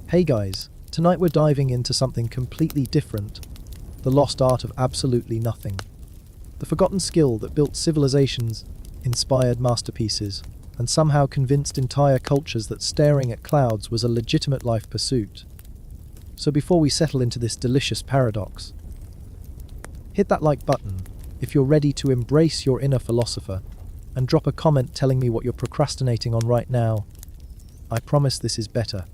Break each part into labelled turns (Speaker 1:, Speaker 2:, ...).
Speaker 1: Hey guys, tonight we're diving into something completely different, the lost art of absolutely nothing. The forgotten skill that built civilizations, inspired masterpieces, and somehow convinced entire cultures that staring at clouds was a legitimate life pursuit. So before we settle into this delicious paradox, hit that like button if you're ready to embrace your inner philosopher, and drop a comment telling me what you're procrastinating on right now. I promise this is better.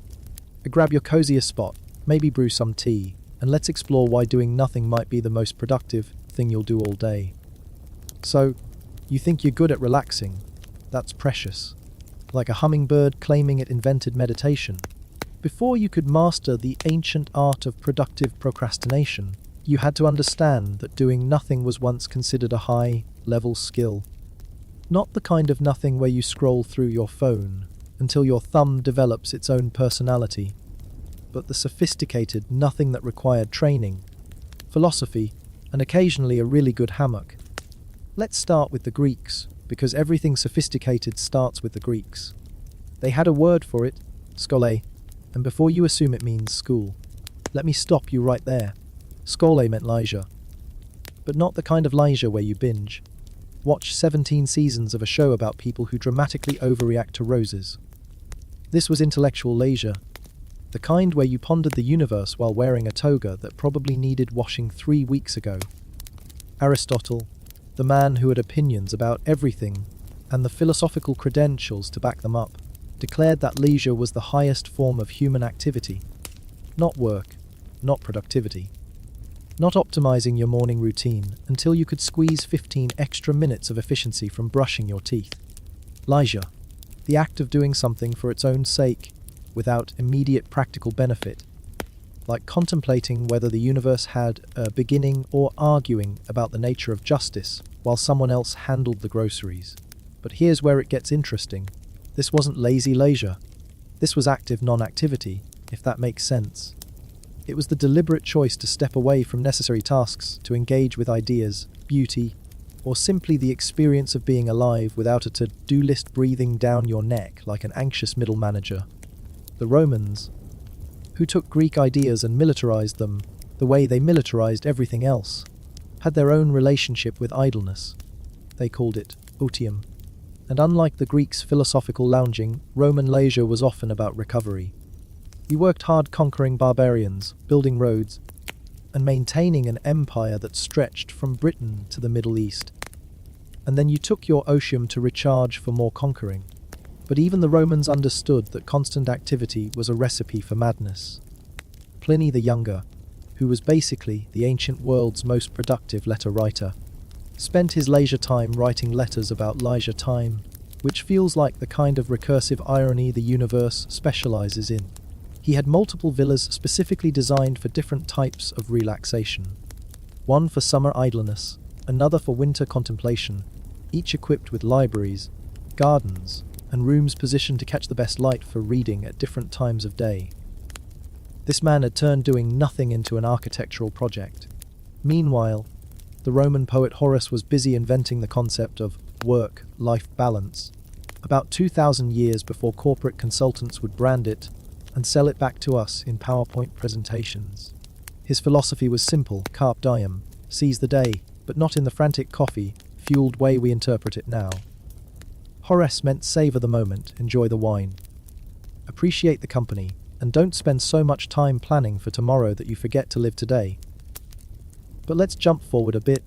Speaker 1: Grab your coziest spot, maybe brew some tea, and let's explore why doing nothing might be the most productive thing you'll do all day. So, you think you're good at relaxing? That's precious. Like a hummingbird claiming it invented meditation. Before you could master the ancient art of productive procrastination, you had to understand that doing nothing was once considered a high-level skill. Not the kind of nothing where you scroll through your phone until your thumb develops its own personality, but the sophisticated nothing that required training, philosophy, and occasionally a really good hammock. Let's start with the Greeks, because everything sophisticated starts with the Greeks. They had a word for it, skole, and before you assume it means school, let me stop you right there. Skole meant leisure, but not the kind of leisure where you binge. Watch 17 seasons of a show about people who dramatically overreact to roses. This was intellectual leisure, the kind where you pondered the universe while wearing a toga that probably needed washing 3 weeks ago. Aristotle, the man who had opinions about everything and the philosophical credentials to back them up, declared that leisure was the highest form of human activity. Not work, not productivity. Not optimizing your morning routine until you could squeeze 15 extra minutes of efficiency from brushing your teeth. Leisure, the act of doing something for its own sake, without immediate practical benefit, like contemplating whether the universe had a beginning or arguing about the nature of justice while someone else handled the groceries. But here's where it gets interesting. This wasn't lazy leisure. This was active non-activity, if that makes sense. It was the deliberate choice to step away from necessary tasks to engage with ideas, beauty, or simply the experience of being alive without a to-do list breathing down your neck like an anxious middle manager. The Romans, who took Greek ideas and militarized them the way they militarized everything else, had their own relationship with idleness. They called it otium. And unlike the Greeks' philosophical lounging, Roman leisure was often about recovery. You worked hard conquering barbarians, building roads, and maintaining an empire that stretched from Britain to the Middle East. And then you took your otium to recharge for more conquering. But even the Romans understood that constant activity was a recipe for madness. Pliny the Younger, who was basically the ancient world's most productive letter writer, spent his leisure time writing letters about leisure time, which feels like the kind of recursive irony the universe specializes in. He had multiple villas specifically designed for different types of relaxation. One for summer idleness, another for winter contemplation, each equipped with libraries, gardens, and rooms positioned to catch the best light for reading at different times of day. This man had turned doing nothing into an architectural project. Meanwhile, the Roman poet Horace was busy inventing the concept of work-life balance, about 2,000 years before corporate consultants would brand it and sell it back to us in PowerPoint presentations. His philosophy was simple: carpe diem, seize the day, but not in the frantic coffee-fueled way we interpret it now. Horace meant savor the moment, enjoy the wine, appreciate the company, and don't spend so much time planning for tomorrow that you forget to live today. But let's jump forward a bit,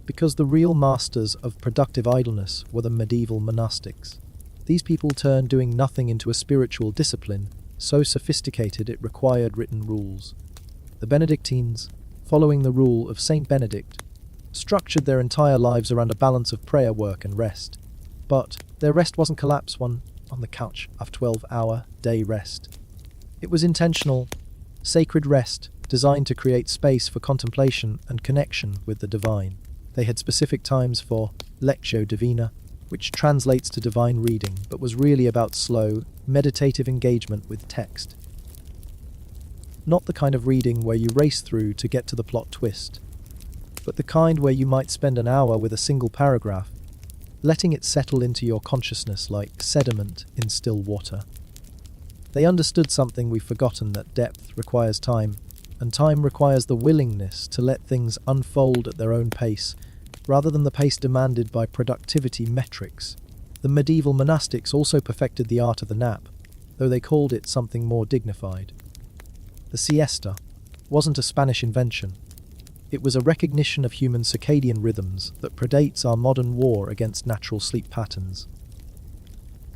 Speaker 1: because the real masters of productive idleness were the medieval monastics. These people turned doing nothing into a spiritual discipline, so sophisticated it required written rules. The Benedictines, following the rule of Saint Benedict, structured their entire lives around a balance of prayer, work, and rest. But their rest wasn't collapse one on the couch of 12-hour day rest. It was intentional, sacred rest designed to create space for contemplation and connection with the divine. They had specific times for Lectio Divina, which translates to divine reading, but was really about slow, meditative engagement with text. Not the kind of reading where you race through to get to the plot twist, but the kind where you might spend an hour with a single paragraph, letting it settle into your consciousness like sediment in still water. They understood something we've forgotten, that depth requires time, and time requires the willingness to let things unfold at their own pace, rather than the pace demanded by productivity metrics. The medieval monastics also perfected the art of the nap, though they called it something more dignified. The siesta wasn't a Spanish invention. It was a recognition of human circadian rhythms that predates our modern war against natural sleep patterns.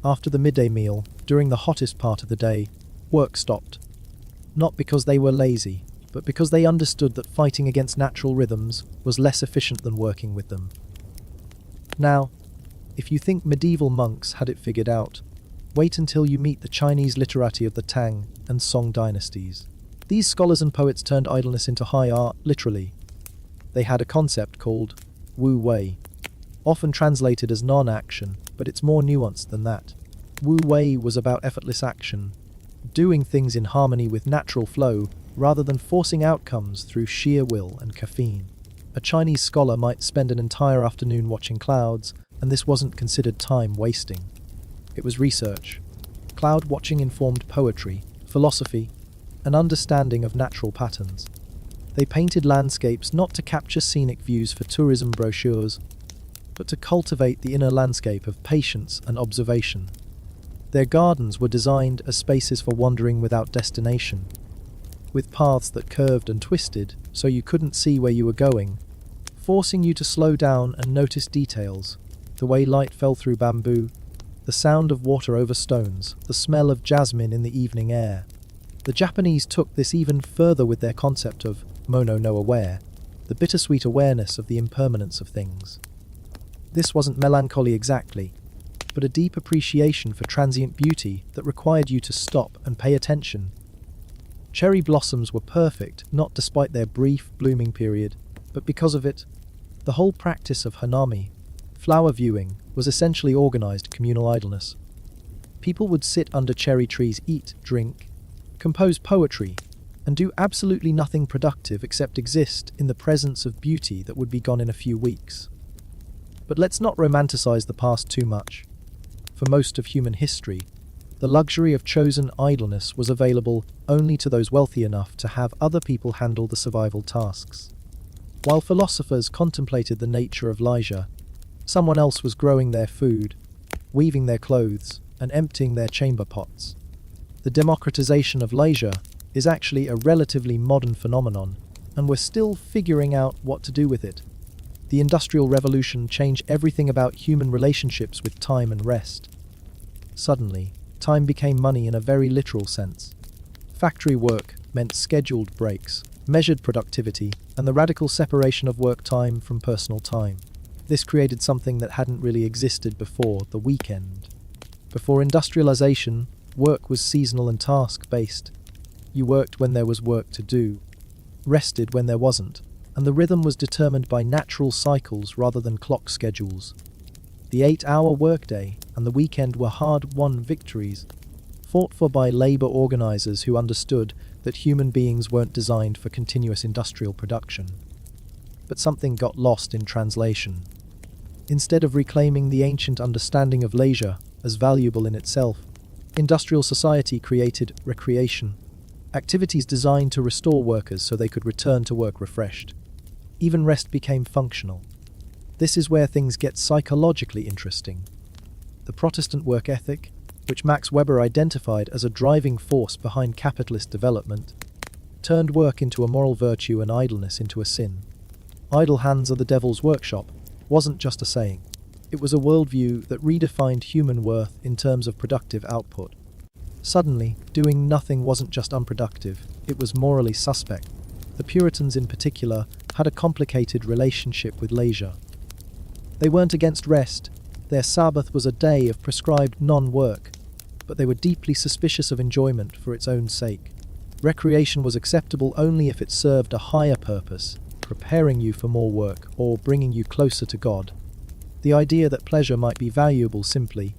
Speaker 1: After the midday meal, during the hottest part of the day, work stopped. Not because they were lazy, but because they understood that fighting against natural rhythms was less efficient than working with them. Now, if you think medieval monks had it figured out, wait until you meet the Chinese literati of the Tang and Song dynasties. These scholars and poets turned idleness into high art, literally. They had a concept called Wu Wei, often translated as non-action, but it's more nuanced than that. Wu Wei was about effortless action, doing things in harmony with natural flow rather than forcing outcomes through sheer will and caffeine. A Chinese scholar might spend an entire afternoon watching clouds, and this wasn't considered time wasting. It was research. Cloud watching informed poetry, philosophy, an understanding of natural patterns. They painted landscapes not to capture scenic views for tourism brochures, but to cultivate the inner landscape of patience and observation. Their gardens were designed as spaces for wandering without destination, with paths that curved and twisted so you couldn't see where you were going, forcing you to slow down and notice details, the way light fell through bamboo, the sound of water over stones, the smell of jasmine in the evening air. The Japanese took this even further with their concept of mono no aware, the bittersweet awareness of the impermanence of things. This wasn't melancholy exactly, but a deep appreciation for transient beauty that required you to stop and pay attention. Cherry blossoms were perfect, not despite their brief blooming period, but because of it. The whole practice of hanami, flower viewing, was essentially organized communal idleness. People would sit under cherry trees, eat, drink, compose poetry, and do absolutely nothing productive except exist in the presence of beauty that would be gone in a few weeks. But let's not romanticize the past too much. For most of human history, the luxury of chosen idleness was available only to those wealthy enough to have other people handle the survival tasks. While philosophers contemplated the nature of leisure, someone else was growing their food, weaving their clothes, and emptying their chamber pots. The democratization of leisure is actually a relatively modern phenomenon, and we're still figuring out what to do with it. The Industrial Revolution changed everything about human relationships with time and rest. Suddenly, time became money in a very literal sense. Factory work meant scheduled breaks, measured productivity, and the radical separation of work time from personal time. This created something that hadn't really existed before: the weekend. Before industrialization, work was seasonal and task-based. You worked when there was work to do, rested when there wasn't, and the rhythm was determined by natural cycles rather than clock schedules. The 8-hour workday and the weekend were hard-won victories, fought for by labor organizers who understood that human beings weren't designed for continuous industrial production. But something got lost in translation. Instead of reclaiming the ancient understanding of leisure as valuable in itself, industrial society created recreation, activities designed to restore workers so they could return to work refreshed. Even rest became functional. This is where things get psychologically interesting. The Protestant work ethic, which Max Weber identified as a driving force behind capitalist development, turned work into a moral virtue and idleness into a sin. Idle hands are the devil's workshop wasn't just a saying. It was a worldview that redefined human worth in terms of productive output. Suddenly, doing nothing wasn't just unproductive, it was morally suspect. The Puritans in particular had a complicated relationship with leisure. They weren't against rest. Their Sabbath was a day of prescribed non-work, but they were deeply suspicious of enjoyment for its own sake. Recreation was acceptable only if it served a higher purpose, preparing you for more work or bringing you closer to God. The idea that pleasure might be valuable simply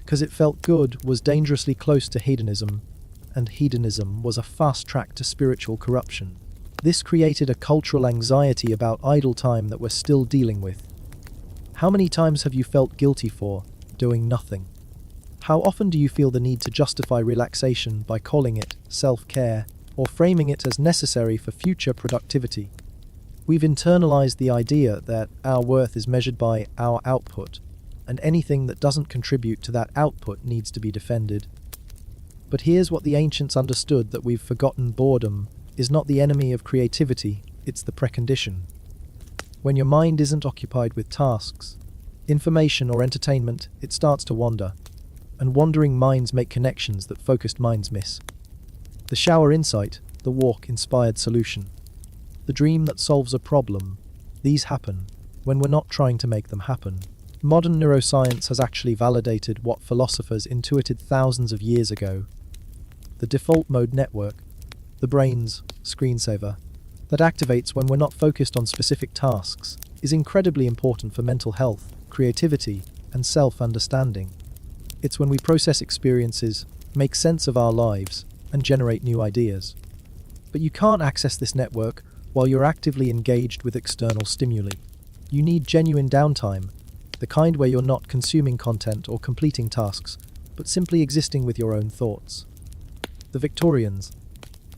Speaker 1: because it felt good was dangerously close to hedonism, and hedonism was a fast track to spiritual corruption. This created a cultural anxiety about idle time that we're still dealing with. How many times have you felt guilty for doing nothing? How often do you feel the need to justify relaxation by calling it self-care or framing it as necessary for future productivity? We've internalized the idea that our worth is measured by our output, and anything that doesn't contribute to that output needs to be defended. But here's what the ancients understood: that we've forgotten. Boredom is not the enemy of creativity, it's the precondition. When your mind isn't occupied with tasks, information, or entertainment, it starts to wander. And wandering minds make connections that focused minds miss. The shower insight, the walk-inspired solution, the dream that solves a problem, these happen when we're not trying to make them happen. Modern neuroscience has actually validated what philosophers intuited thousands of years ago. The default mode network, the brain's screensaver, that activates when we're not focused on specific tasks, is incredibly important for mental health, creativity, and self-understanding. It's when we process experiences, make sense of our lives, and generate new ideas. But you can't access this network while you're actively engaged with external stimuli. You need genuine downtime, the kind where you're not consuming content or completing tasks, but simply existing with your own thoughts. The Victorians,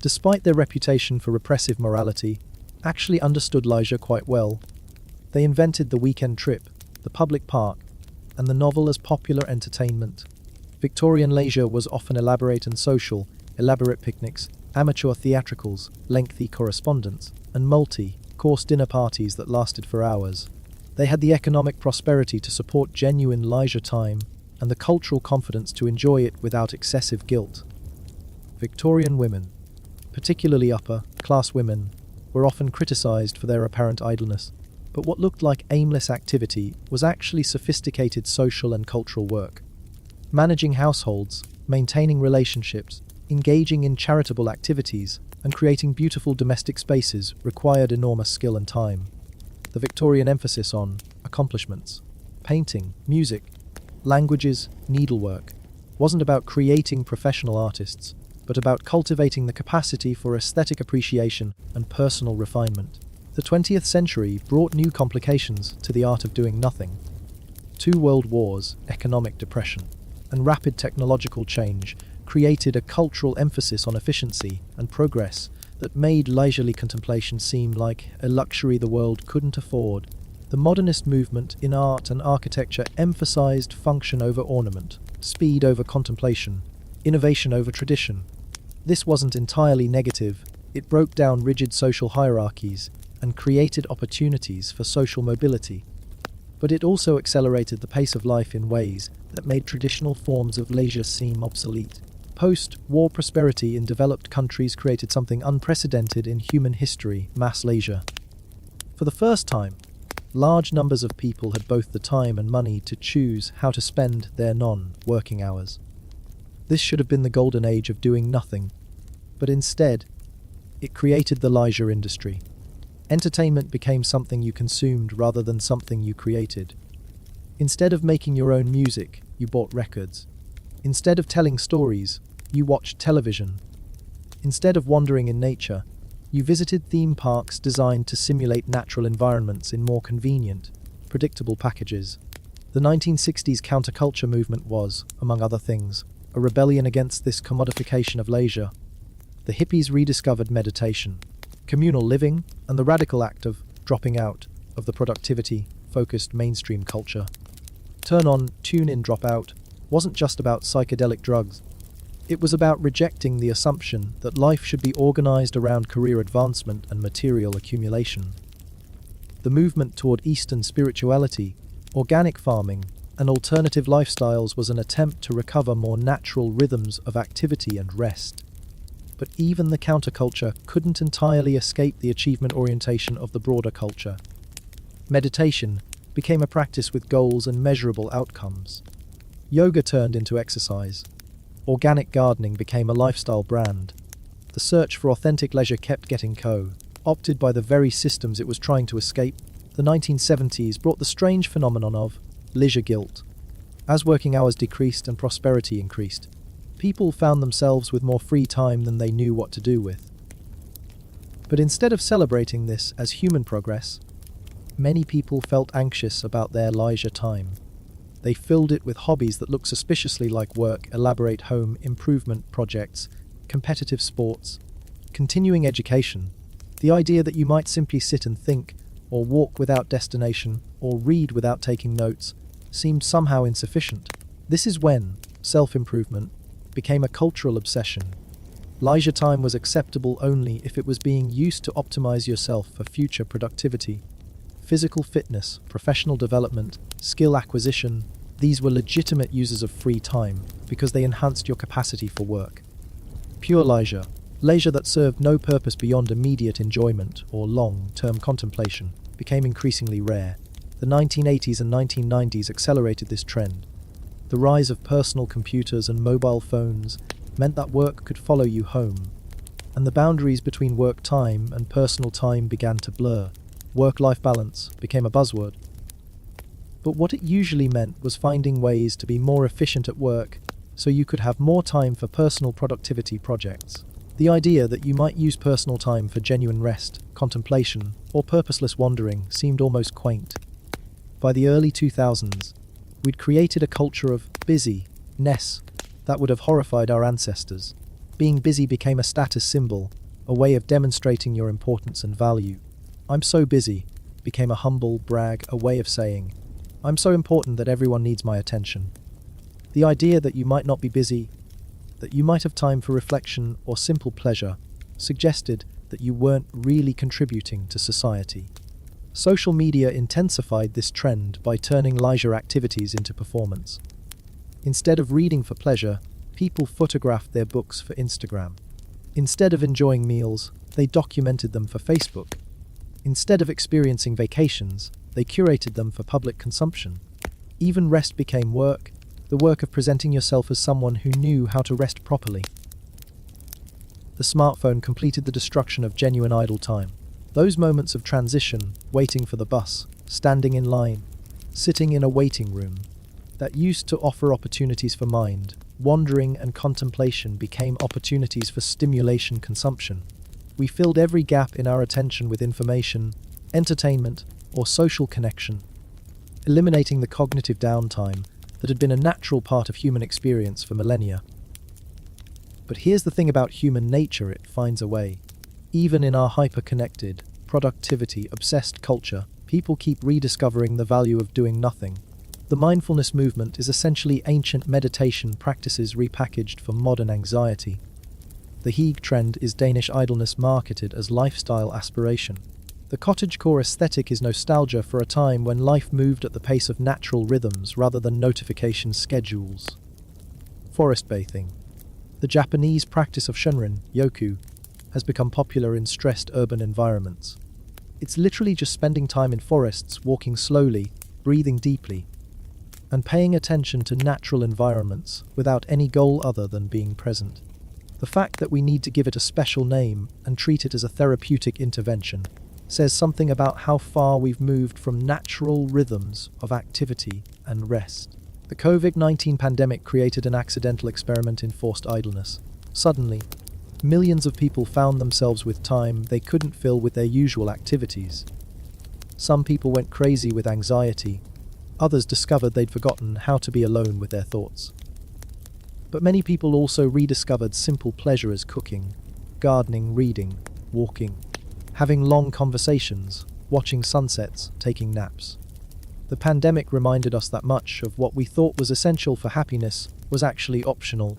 Speaker 1: despite their reputation for repressive morality, actually understood leisure quite well. They invented the weekend trip, the public park, and the novel as popular entertainment. Victorian leisure was often elaborate and social: elaborate picnics, amateur theatricals, lengthy correspondence, and multi-course dinner parties that lasted for hours. They had the economic prosperity to support genuine leisure time and the cultural confidence to enjoy it without excessive guilt. Victorian women, particularly upper-class women, were often criticized for their apparent idleness, but what looked like aimless activity was actually sophisticated social and cultural work. Managing households, maintaining relationships, engaging in charitable activities, and creating beautiful domestic spaces required enormous skill and time. The Victorian emphasis on accomplishments, painting, music, languages, needlework, wasn't about creating professional artists, but about cultivating the capacity for aesthetic appreciation and personal refinement. The 20th century brought new complications to the art of doing nothing. 2 world wars, economic depression, and rapid technological change created a cultural emphasis on efficiency and progress that made leisurely contemplation seem like a luxury the world couldn't afford. The modernist movement in art and architecture emphasized function over ornament, speed over contemplation, innovation over tradition. This wasn't entirely negative. It broke down rigid social hierarchies and created opportunities for social mobility. But it also accelerated the pace of life in ways that made traditional forms of leisure seem obsolete. Post-war prosperity in developed countries created something unprecedented in human history: mass leisure. For the first time, large numbers of people had both the time and money to choose how to spend their non-working hours. This should have been the golden age of doing nothing, but instead, it created the leisure industry. Entertainment became something you consumed rather than something you created. Instead of making your own music, you bought records. Instead of telling stories, you watched television. Instead of wandering in nature, you visited theme parks designed to simulate natural environments in more convenient, predictable packages. The 1960s counterculture movement was, among other things, a rebellion against this commodification of leisure. The hippies rediscovered meditation, communal living, and the radical act of dropping out of the productivity-focused mainstream culture. Turn on, tune in, drop out wasn't just about psychedelic drugs. It was about rejecting the assumption that life should be organized around career advancement and material accumulation. The movement toward Eastern spirituality, organic farming, and alternative lifestyles was an attempt to recover more natural rhythms of activity and rest. But even the counterculture couldn't entirely escape the achievement orientation of the broader culture. Meditation became a practice with goals and measurable outcomes. Yoga turned into exercise. Organic gardening became a lifestyle brand. The search for authentic leisure kept getting co-opted by the very systems it was trying to escape. The 1970s brought the strange phenomenon of leisure guilt. As working hours decreased and prosperity increased, people found themselves with more free time than they knew what to do with. But instead of celebrating this as human progress, many people felt anxious about their leisure time. They filled it with hobbies that looked suspiciously like work, elaborate home improvement projects, competitive sports, continuing education. The idea that you might simply sit and think, or walk without destination, or read without taking notes, seemed somehow insufficient. This is when self-improvement became a cultural obsession. Leisure time was acceptable only if it was being used to optimize yourself for future productivity. Physical fitness, professional development, skill acquisition, these were legitimate uses of free time because they enhanced your capacity for work. Pure leisure that served no purpose beyond immediate enjoyment or long-term contemplation, became increasingly rare. The 1980s and 1990s accelerated this trend. The rise of personal computers and mobile phones meant that work could follow you home, and the boundaries between work time and personal time began to blur. Work-life balance became a buzzword. But what it usually meant was finding ways to be more efficient at work so you could have more time for personal productivity projects. The idea that you might use personal time for genuine rest, contemplation, or purposeless wandering seemed almost quaint. By the early 2000s, we'd created a culture of busyness that would have horrified our ancestors. Being busy became a status symbol, a way of demonstrating your importance and value. "I'm so busy" became a humble brag, a way of saying, "I'm so important that everyone needs my attention." The idea that you might not be busy, that you might have time for reflection or simple pleasure, suggested that you weren't really contributing to society. Social media intensified this trend by turning leisure activities into performance. Instead of reading for pleasure, people photographed their books for Instagram. Instead of enjoying meals, they documented them for Facebook. Instead of experiencing vacations, they curated them for public consumption. Even rest became work, the work of presenting yourself as someone who knew how to rest properly. The smartphone completed the destruction of genuine idle time. Those moments of transition, waiting for the bus, standing in line, sitting in a waiting room, that used to offer opportunities for mind, wandering and contemplation became opportunities for stimulation consumption. We filled every gap in our attention with information, entertainment, or social connection, eliminating the cognitive downtime that had been a natural part of human experience for millennia. But here's the thing about human nature: it finds a way. Even in our hyper-connected, productivity-obsessed culture, people keep rediscovering the value of doing nothing. The mindfulness movement is essentially ancient meditation practices repackaged for modern anxiety. The hygge trend is Danish idleness marketed as lifestyle aspiration. The cottagecore aesthetic is nostalgia for a time when life moved at the pace of natural rhythms rather than notification schedules. Forest bathing. The Japanese practice of shunrin, yoku, has become popular in stressed urban environments. It's literally just spending time in forests, walking slowly, breathing deeply, and paying attention to natural environments without any goal other than being present. The fact that we need to give it a special name and treat it as a therapeutic intervention says something about how far we've moved from natural rhythms of activity and rest. The COVID-19 pandemic created an accidental experiment in forced idleness. Suddenly, millions of people found themselves with time they couldn't fill with their usual activities. Some people went crazy with anxiety. Others discovered they'd forgotten how to be alone with their thoughts. But many people also rediscovered simple pleasure as cooking, gardening, reading, walking, having long conversations, watching sunsets, taking naps. The pandemic reminded us that much of what we thought was essential for happiness was actually optional,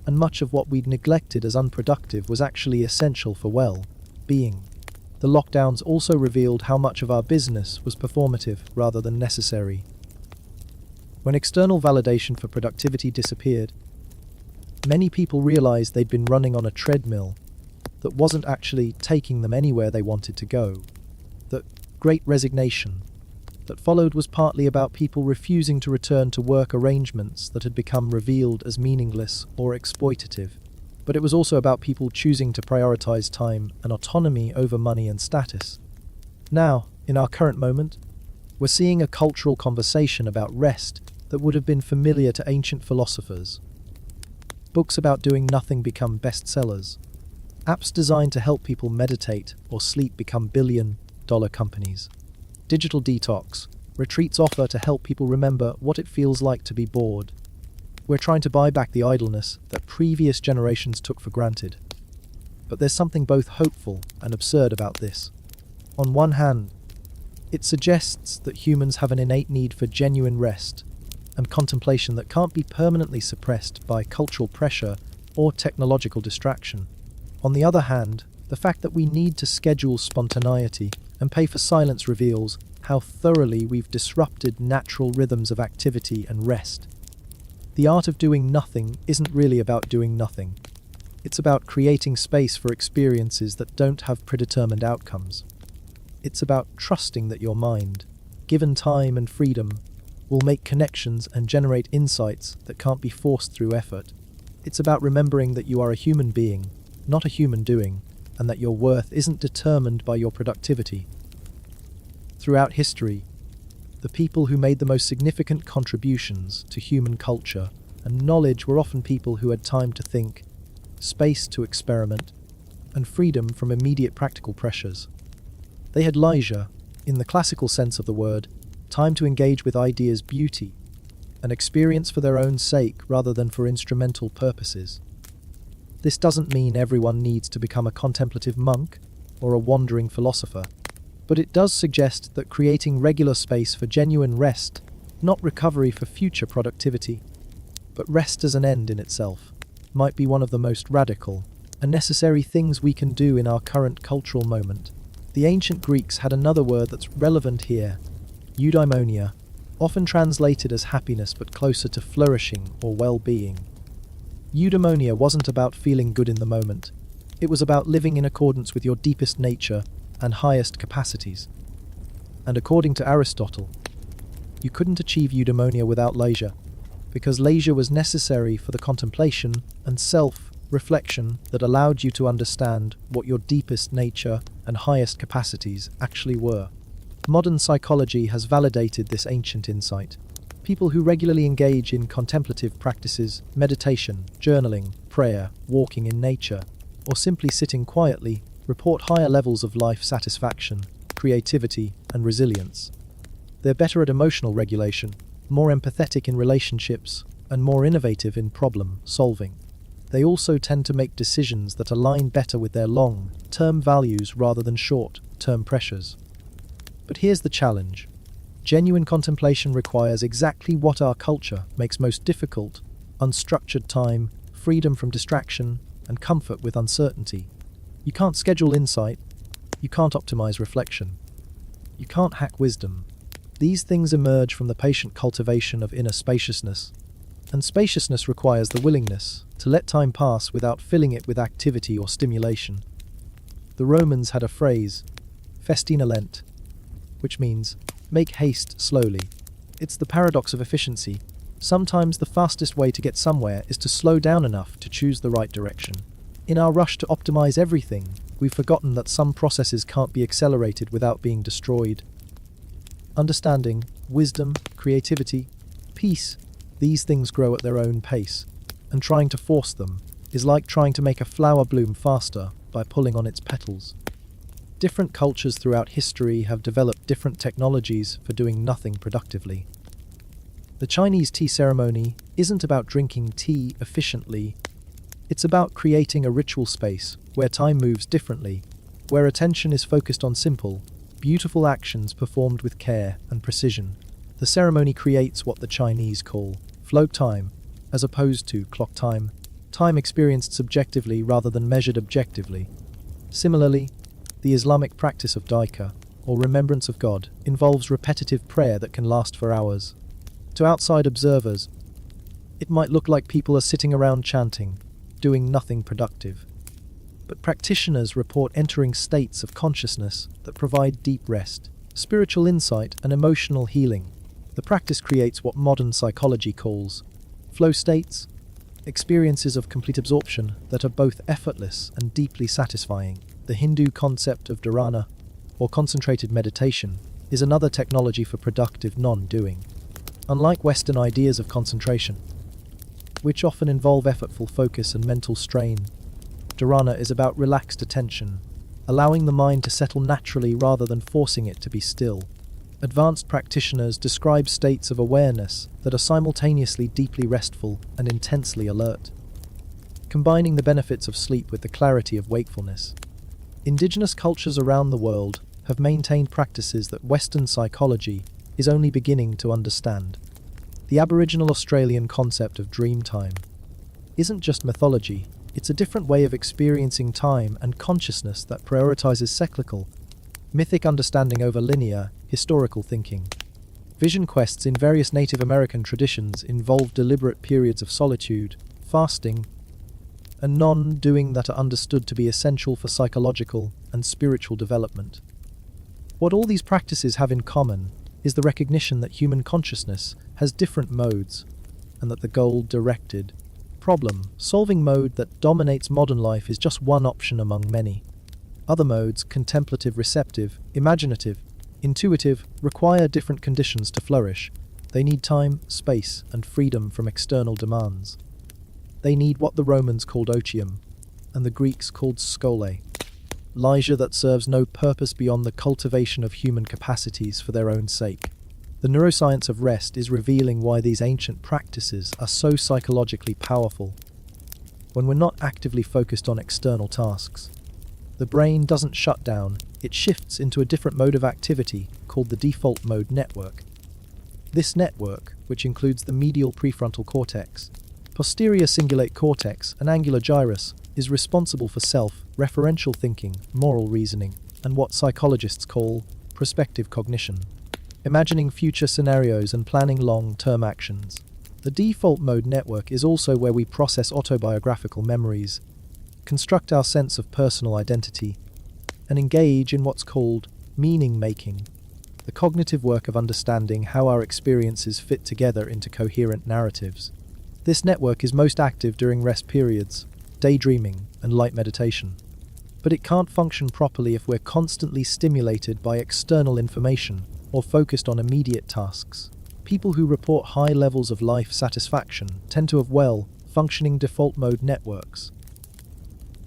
Speaker 1: and much of what we'd neglected as unproductive was actually essential for well-being. The lockdowns also revealed how much of our business was performative rather than necessary. When external validation for productivity disappeared, many people realized they'd been running on a treadmill that wasn't actually taking them anywhere they wanted to go. The Great Resignation that followed was partly about people refusing to return to work arrangements that had become revealed as meaningless or exploitative. But it was also about people choosing to prioritize time and autonomy over money and status. Now, in our current moment, we're seeing a cultural conversation about rest that would have been familiar to ancient philosophers. Books about doing nothing become bestsellers. Apps designed to help people meditate or sleep become billion-dollar companies. Digital detox, Retreats offer to help people remember what it feels like to be bored. We're trying to buy back the idleness that previous generations took for granted. But there's something both hopeful and absurd about this. On one hand, it suggests that humans have an innate need for genuine rest and contemplation that can't be permanently suppressed by cultural pressure or technological distraction. On the other hand, the fact that we need to schedule spontaneity and pay for silence reveals how thoroughly we've disrupted natural rhythms of activity and rest. The art of doing nothing isn't really about doing nothing. It's about creating space for experiences that don't have predetermined outcomes. It's about trusting that your mind, given time and freedom, will make connections and generate insights that can't be forced through effort. It's about remembering that you are a human being, not a human doing, and that your worth isn't determined by your productivity. Throughout history, the people who made the most significant contributions to human culture and knowledge were often people who had time to think, space to experiment, and freedom from immediate practical pressures. They had leisure, in the classical sense of the word, time to engage with ideas' beauty, an experience for their own sake rather than for instrumental purposes. This doesn't mean everyone needs to become a contemplative monk or a wandering philosopher, but it does suggest that creating regular space for genuine rest, not recovery for future productivity, but rest as an end in itself, might be one of the most radical and necessary things we can do in our current cultural moment. The ancient Greeks had another word that's relevant here, eudaimonia, often translated as happiness but closer to flourishing or well-being. Eudaimonia wasn't about feeling good in the moment. It was about living in accordance with your deepest nature and highest capacities. And according to Aristotle, you couldn't achieve eudaimonia without leisure, because leisure was necessary for the contemplation and self-reflection that allowed you to understand what your deepest nature and highest capacities actually were. Modern psychology has validated this ancient insight. People who regularly engage in contemplative practices, meditation, journaling, prayer, walking in nature, or simply sitting quietly, report higher levels of life satisfaction, creativity, and resilience. They're better at emotional regulation, more empathetic in relationships, and more innovative in problem solving. They also tend to make decisions that align better with their long-term values rather than short-term pressures. But here's the challenge. Genuine contemplation requires exactly what our culture makes most difficult: unstructured time, freedom from distraction, and comfort with uncertainty. You can't schedule insight. You can't optimize reflection. You can't hack wisdom. These things emerge from the patient cultivation of inner spaciousness. And spaciousness requires the willingness to let time pass without filling it with activity or stimulation. The Romans had a phrase, festina lent, which means, make haste slowly. It's the paradox of efficiency. Sometimes the fastest way to get somewhere is to slow down enough to choose the right direction. In our rush to optimize everything, we've forgotten that some processes can't be accelerated without being destroyed. Understanding, wisdom, creativity, peace, these things grow at their own pace, and trying to force them is like trying to make a flower bloom faster by pulling on its petals. Different cultures throughout history have developed different technologies for doing nothing productively. The Chinese tea ceremony isn't about drinking tea efficiently. It's about creating a ritual space where time moves differently, where attention is focused on simple, beautiful actions performed with care and precision. The ceremony creates what the Chinese call flow time, as opposed to clock time, time experienced subjectively rather than measured objectively. Similarly, the Islamic practice of Dhikr, or remembrance of God, involves repetitive prayer that can last for hours. To outside observers, it might look like people are sitting around chanting, doing nothing productive. But practitioners report entering states of consciousness that provide deep rest, spiritual insight, and emotional healing. The practice creates what modern psychology calls flow states, experiences of complete absorption that are both effortless and deeply satisfying. The Hindu concept of dharana, or concentrated meditation, is another technology for productive non-doing. Unlike Western ideas of concentration, which often involve effortful focus and mental strain, dharana is about relaxed attention, allowing the mind to settle naturally rather than forcing it to be still. Advanced practitioners describe states of awareness that are simultaneously deeply restful and intensely alert, combining the benefits of sleep with the clarity of wakefulness. Indigenous cultures around the world have maintained practices that Western psychology is only beginning to understand. The Aboriginal Australian concept of dream time isn't just mythology, it's a different way of experiencing time and consciousness that prioritizes cyclical, mythic understanding over linear, historical thinking. Vision quests in various Native American traditions involve deliberate periods of solitude, fasting, and non-doing that are understood to be essential for psychological and spiritual development. What all these practices have in common is the recognition that human consciousness has different modes, and that the goal-directed, problem-solving mode that dominates modern life is just one option among many. Other modes, contemplative, receptive, imaginative, intuitive, require different conditions to flourish. They need time, space, and freedom from external demands. They need what the Romans called otium, and the Greeks called skole, leisure that serves no purpose beyond the cultivation of human capacities for their own sake. The neuroscience of rest is revealing why these ancient practices are so psychologically powerful. When we're not actively focused on external tasks, the brain doesn't shut down, it shifts into a different mode of activity called the default mode network. This network, which includes the medial prefrontal cortex, posterior cingulate cortex, and angular gyrus, is responsible for self-referential thinking, moral reasoning, and what psychologists call prospective cognition, imagining future scenarios and planning long-term actions. The default mode network is also where we process autobiographical memories, construct our sense of personal identity, and engage in what's called meaning-making, the cognitive work of understanding how our experiences fit together into coherent narratives. This network is most active during rest periods, daydreaming, and light meditation. But it can't function properly if we're constantly stimulated by external information or focused on immediate tasks. People who report high levels of life satisfaction tend to have well-functioning default mode networks.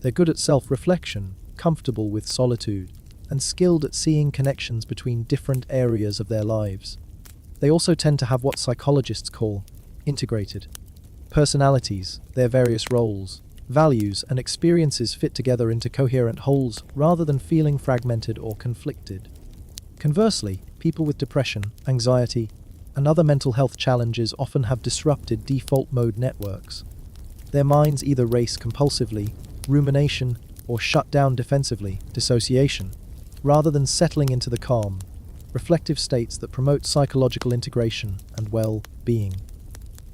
Speaker 1: They're good at self-reflection, comfortable with solitude, and skilled at seeing connections between different areas of their lives. They also tend to have what psychologists call integrated personalities. Their various roles, values, and experiences fit together into coherent wholes rather than feeling fragmented or conflicted. Conversely, people with depression, anxiety, and other mental health challenges often have disrupted default mode networks. Their minds either race compulsively, rumination, or shut down defensively, dissociation, rather than settling into the calm, reflective states that promote psychological integration and well-being.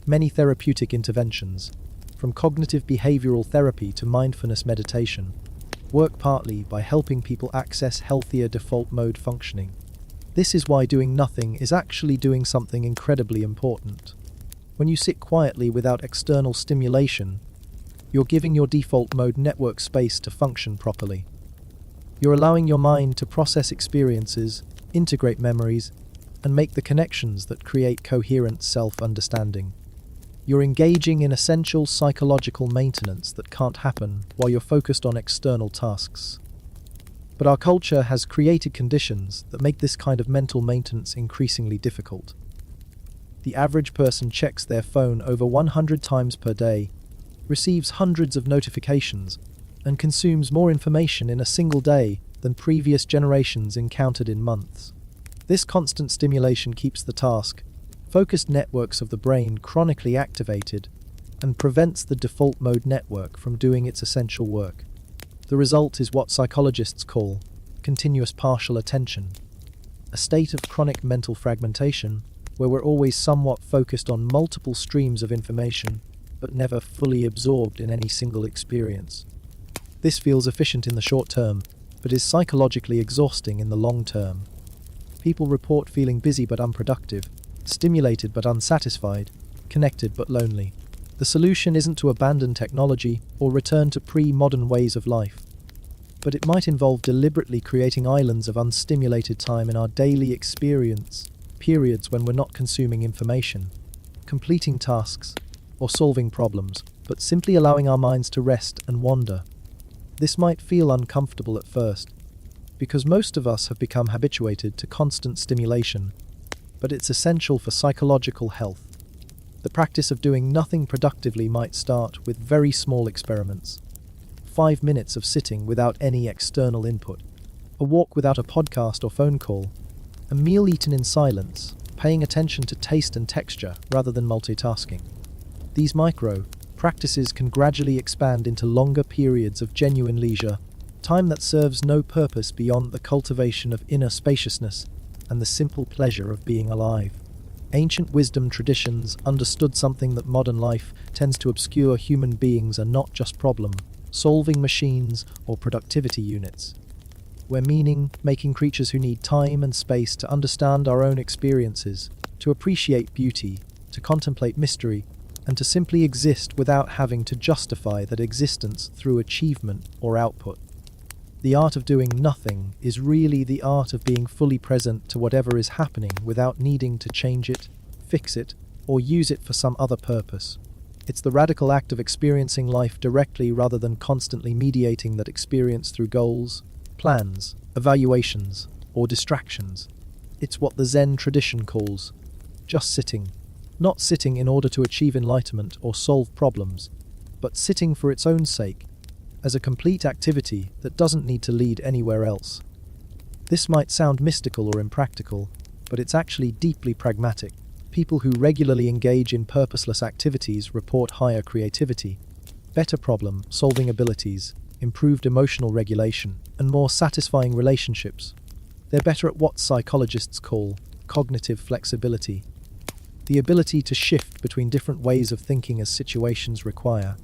Speaker 1: Many therapeutic interventions, from cognitive behavioral therapy to mindfulness meditation, work partly by helping people access healthier default mode functioning. This is why doing nothing is actually doing something incredibly important. When you sit quietly without external stimulation, you're giving your default mode network space to function properly. You're allowing your mind to process experiences, integrate memories, and make the connections that create coherent self-understanding. You're engaging in essential psychological maintenance that can't happen while you're focused on external tasks. But our culture has created conditions that make this kind of mental maintenance increasingly difficult. The average person checks their phone over 100 times per day, receives hundreds of notifications, and consumes more information in a single day than previous generations encountered in months. This constant stimulation keeps the focused networks of the brain chronically activated and prevents the default mode network from doing its essential work. The result is what psychologists call continuous partial attention, a state of chronic mental fragmentation where we're always somewhat focused on multiple streams of information but never fully absorbed in any single experience. This feels efficient in the short term, but is psychologically exhausting in the long term. People report feeling busy but unproductive, stimulated but unsatisfied, connected but lonely. The solution isn't to abandon technology or return to pre-modern ways of life, but it might involve deliberately creating islands of unstimulated time in our daily experience, periods when we're not consuming information, completing tasks, or solving problems, but simply allowing our minds to rest and wander. This might feel uncomfortable at first, because most of us have become habituated to constant stimulation, but it's essential for psychological health. The practice of doing nothing productively might start with very small experiments. 5 minutes of sitting without any external input, a walk without a podcast or phone call, a meal eaten in silence, paying attention to taste and texture rather than multitasking. These micro practices can gradually expand into longer periods of genuine leisure, time that serves no purpose beyond the cultivation of inner spaciousness and the simple pleasure of being alive. Ancient wisdom traditions understood something that modern life tends to obscure. Human beings are not just problem-solving machines or productivity units. We're meaning-making creatures who need time and space to understand our own experiences, to appreciate beauty, to contemplate mystery, and to simply exist without having to justify that existence through achievement or output. The art of doing nothing is really the art of being fully present to whatever is happening without needing to change it, fix it, or use it for some other purpose. It's the radical act of experiencing life directly rather than constantly mediating that experience through goals, plans, evaluations, or distractions. It's what the Zen tradition calls just sitting. Not sitting in order to achieve enlightenment or solve problems, but sitting for its own sake, as a complete activity that doesn't need to lead anywhere else. This might sound mystical or impractical, but it's actually deeply pragmatic. People who regularly engage in purposeless activities report higher creativity, better problem-solving abilities, improved emotional regulation, and more satisfying relationships. They're better at what psychologists call cognitive flexibility, the ability to shift between different ways of thinking as situations require.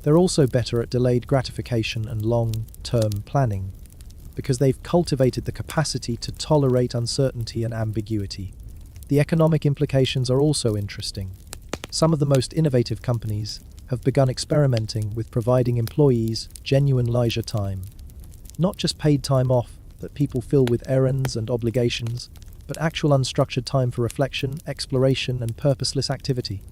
Speaker 1: They're also better at delayed gratification and long-term planning, because they've cultivated the capacity to tolerate uncertainty and ambiguity. The economic implications are also interesting. Some of the most innovative companies have begun experimenting with providing employees genuine leisure time. Not just paid time off that people fill with errands and obligations, but actual unstructured time for reflection, exploration, and purposeless activity.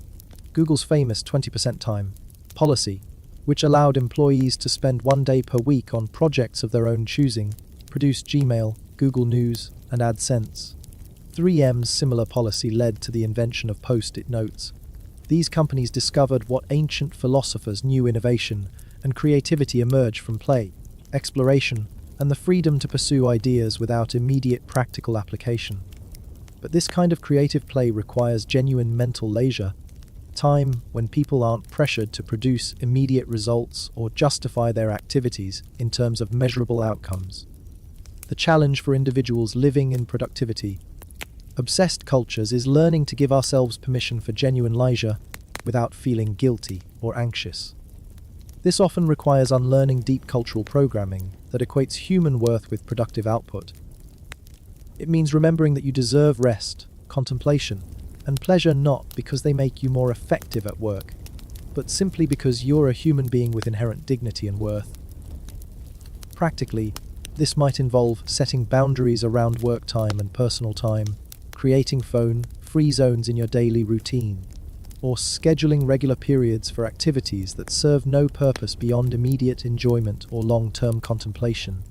Speaker 1: Google's famous 20% time policy, which allowed employees to spend 1 day per week on projects of their own choosing, produced Gmail, Google News, and AdSense. 3M's similar policy led to the invention of Post-it notes. These companies discovered what ancient philosophers knew: innovation and creativity emerge from play, exploration, and the freedom to pursue ideas without immediate practical application. But this kind of creative play requires genuine mental leisure, time when people aren't pressured to produce immediate results or justify their activities in terms of measurable outcomes. The challenge for individuals living in productivity obsessed cultures is learning to give ourselves permission for genuine leisure without feeling guilty or anxious. This often requires unlearning deep cultural programming that equates human worth with productive output. It means remembering that you deserve rest, contemplation, and pleasure, not because they make you more effective at work, but simply because you're a human being with inherent dignity and worth. Practically, this might involve setting boundaries around work time and personal time, creating phone-free zones in your daily routine, or scheduling regular periods for activities that serve no purpose beyond immediate enjoyment or long-term contemplation.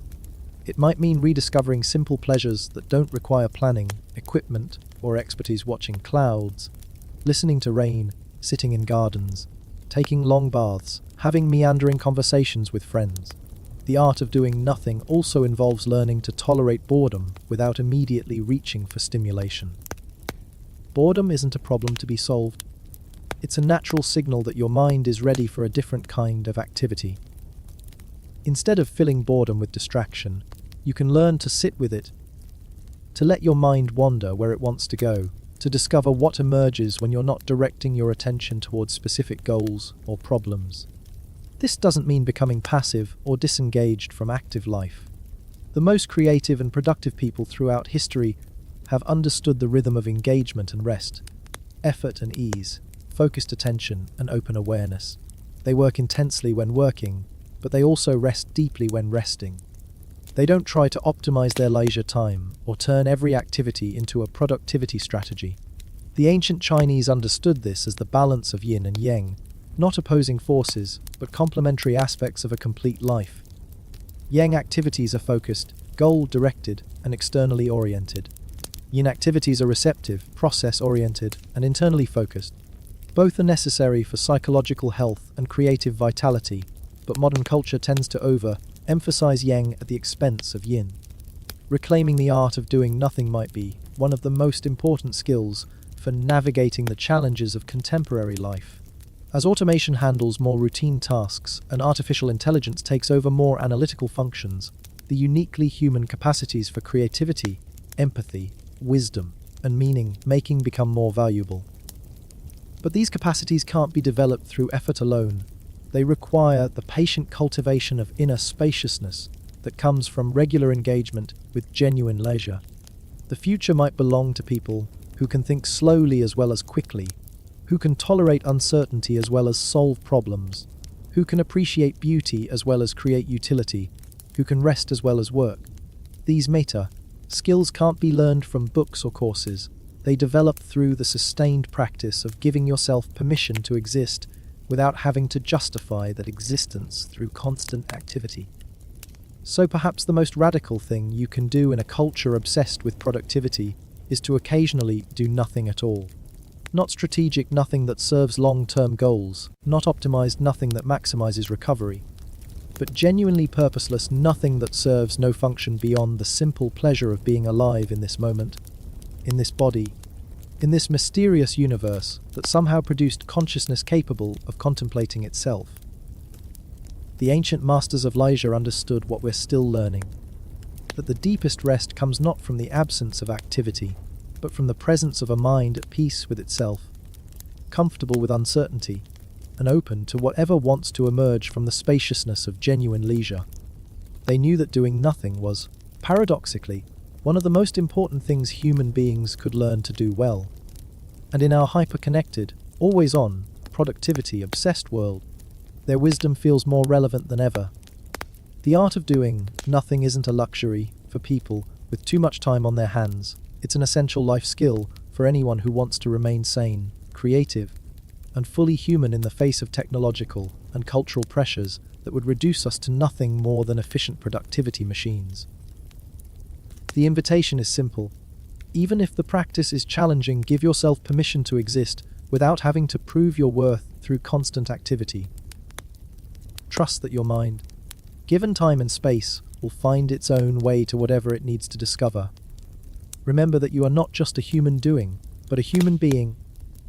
Speaker 1: It might mean rediscovering simple pleasures that don't require planning, equipment, or expertise: watching clouds, listening to rain, sitting in gardens, taking long baths, having meandering conversations with friends. The art of doing nothing also involves learning to tolerate boredom without immediately reaching for stimulation. Boredom isn't a problem to be solved. It's a natural signal that your mind is ready for a different kind of activity. Instead of filling boredom with distraction, you can learn to sit with it, to let your mind wander where it wants to go, to discover what emerges when you're not directing your attention towards specific goals or problems. This doesn't mean becoming passive or disengaged from active life. The most creative and productive people throughout history have understood the rhythm of engagement and rest, effort and ease, focused attention and open awareness. They work intensely when working, but they also rest deeply when resting. They don't try to optimize their leisure time or turn every activity into a productivity strategy. The ancient Chinese understood this as the balance of yin and yang, not opposing forces, but complementary aspects of a complete life. Yang activities are focused, goal-directed and externally oriented. Yin activities are receptive, process-oriented, and internally focused. Both are necessary for psychological health and creative vitality, but modern culture tends to emphasize yang at the expense of yin. Reclaiming the art of doing nothing might be one of the most important skills for navigating the challenges of contemporary life. As automation handles more routine tasks and artificial intelligence takes over more analytical functions, the uniquely human capacities for creativity, empathy, wisdom, and meaning-making become more valuable. But these capacities can't be developed through effort alone. They require the patient cultivation of inner spaciousness that comes from regular engagement with genuine leisure. The future might belong to people who can think slowly as well as quickly, who can tolerate uncertainty as well as solve problems, who can appreciate beauty as well as create utility, who can rest as well as work. These skills can't be learned from books or courses. They develop through the sustained practice of giving yourself permission to exist without having to justify that existence through constant activity. So perhaps the most radical thing you can do in a culture obsessed with productivity is to occasionally do nothing at all. Not strategic nothing that serves long-term goals, not optimized nothing that maximizes recovery, but genuinely purposeless nothing that serves no function beyond the simple pleasure of being alive in this moment, in this body, in this mysterious universe that somehow produced consciousness capable of contemplating itself. The ancient masters of leisure understood what we're still learning, that the deepest rest comes not from the absence of activity, but from the presence of a mind at peace with itself, comfortable with uncertainty, and open to whatever wants to emerge from the spaciousness of genuine leisure. They knew that doing nothing was, paradoxically, one of the most important things human beings could learn to do well. And in our hyper-connected, always-on, productivity-obsessed world, their wisdom feels more relevant than ever. The art of doing nothing isn't a luxury for people with too much time on their hands. It's an essential life skill for anyone who wants to remain sane, creative, and fully human in the face of technological and cultural pressures that would reduce us to nothing more than efficient productivity machines. The invitation is simple. Even if the practice is challenging, give yourself permission to exist without having to prove your worth through constant activity. Trust that your mind, given time and space, will find its own way to whatever it needs to discover. Remember that you are not just a human doing, but a human being,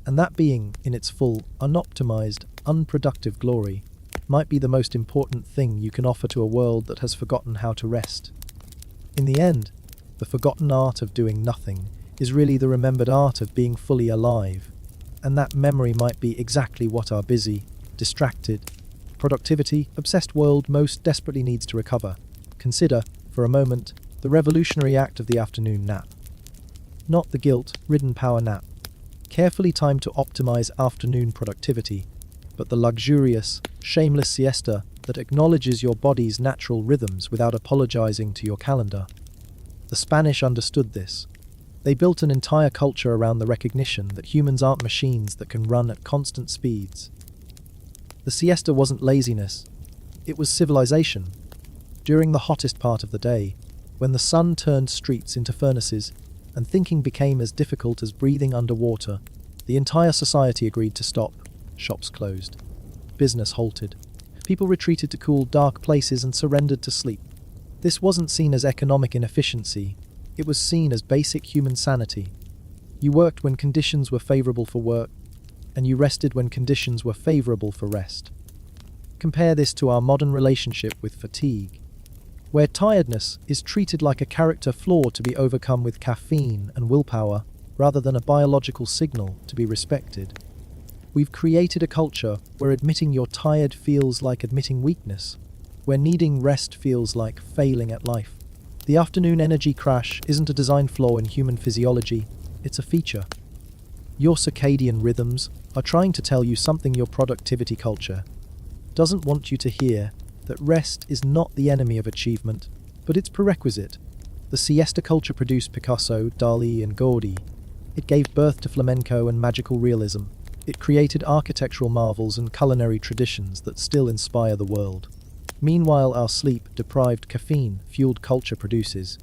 Speaker 1: and that being, in its full, unoptimized, unproductive glory, might be the most important thing you can offer to a world that has forgotten how to rest. In the end, the forgotten art of doing nothing is really the remembered art of being fully alive, and that memory might be exactly what our busy, distracted, productivity-obsessed world most desperately needs to recover. Consider, for a moment, the revolutionary act of the afternoon nap. Not the guilt-ridden power nap, carefully timed to optimize afternoon productivity, but the luxurious, shameless siesta that acknowledges your body's natural rhythms without apologizing to your calendar. The Spanish understood this. They built an entire culture around the recognition that humans aren't machines that can run at constant speeds. The siesta wasn't laziness, it was civilization. During the hottest part of the day, when the sun turned streets into furnaces and thinking became as difficult as breathing underwater, the entire society agreed to stop. Shops closed. Business halted. People retreated to cool, dark places and surrendered to sleep. This wasn't seen as economic inefficiency, it was seen as basic human sanity. You worked when conditions were favorable for work, and you rested when conditions were favorable for rest. Compare this to our modern relationship with fatigue, where tiredness is treated like a character flaw to be overcome with caffeine and willpower, rather than a biological signal to be respected. We've created a culture where admitting you're tired feels like admitting weakness, where needing rest feels like failing at life. The afternoon energy crash isn't a design flaw in human physiology, it's a feature. Your circadian rhythms are trying to tell you something your productivity culture doesn't want you to hear, that rest is not the enemy of achievement, but its prerequisite. The siesta culture produced Picasso, Dali, and Gaudi. It gave birth to flamenco and magical realism. It created architectural marvels and culinary traditions that still inspire the world. Meanwhile, our sleep-deprived, caffeine-fueled culture produces.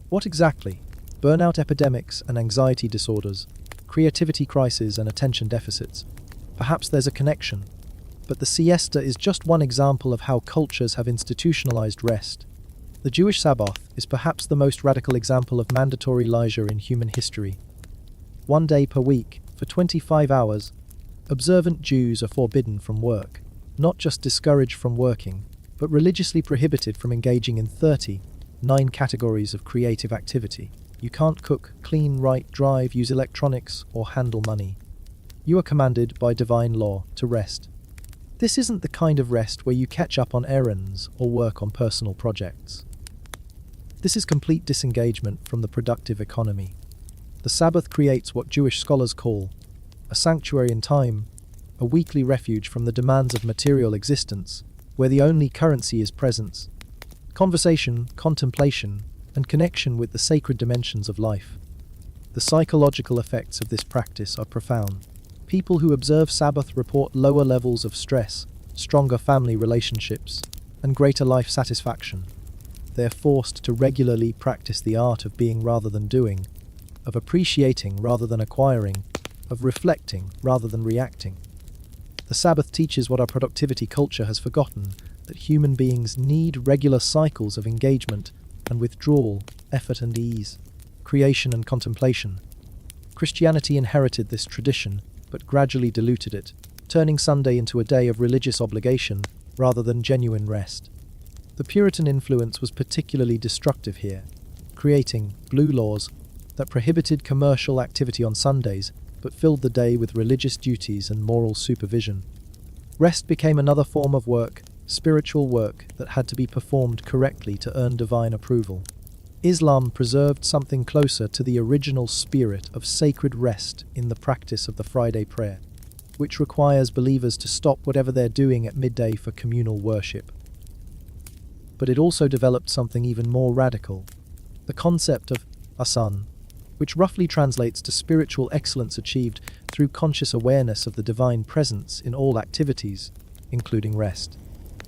Speaker 1: What exactly? Burnout epidemics and anxiety disorders, creativity crises and attention deficits. Perhaps there's a connection. But the siesta is just one example of how cultures have institutionalized rest. The Jewish Sabbath is perhaps the most radical example of mandatory leisure in human history. 1 day per week, for 25 hours, observant Jews are forbidden from work, not just discouraged from working, but religiously prohibited from engaging in 39 categories of creative activity. You can't cook, clean, write, drive, use electronics, or handle money. You are commanded by divine law to rest. This isn't the kind of rest where you catch up on errands or work on personal projects. This is complete disengagement from the productive economy. The Sabbath creates what Jewish scholars call a sanctuary in time, a weekly refuge from the demands of material existence, where the only currency is presence, conversation, contemplation, and connection with the sacred dimensions of life. The psychological effects of this practice are profound. People who observe Sabbath report lower levels of stress, stronger family relationships, and greater life satisfaction. They are forced to regularly practice the art of being rather than doing, of appreciating rather than acquiring, of reflecting rather than reacting. The Sabbath teaches what our productivity culture has forgotten, that human beings need regular cycles of engagement and withdrawal, effort and ease, creation and contemplation. Christianity inherited this tradition, but gradually diluted it, turning Sunday into a day of religious obligation rather than genuine rest. The Puritan influence was particularly destructive here, creating blue laws that prohibited commercial activity on Sundays but filled the day with religious duties and moral supervision. Rest became another form of work, spiritual work that had to be performed correctly to earn divine approval. Islam preserved something closer to the original spirit of sacred rest in the practice of the Friday prayer, which requires believers to stop whatever they're doing at midday for communal worship. But it also developed something even more radical, the concept of asan, which roughly translates to spiritual excellence achieved through conscious awareness of the divine presence in all activities, including rest.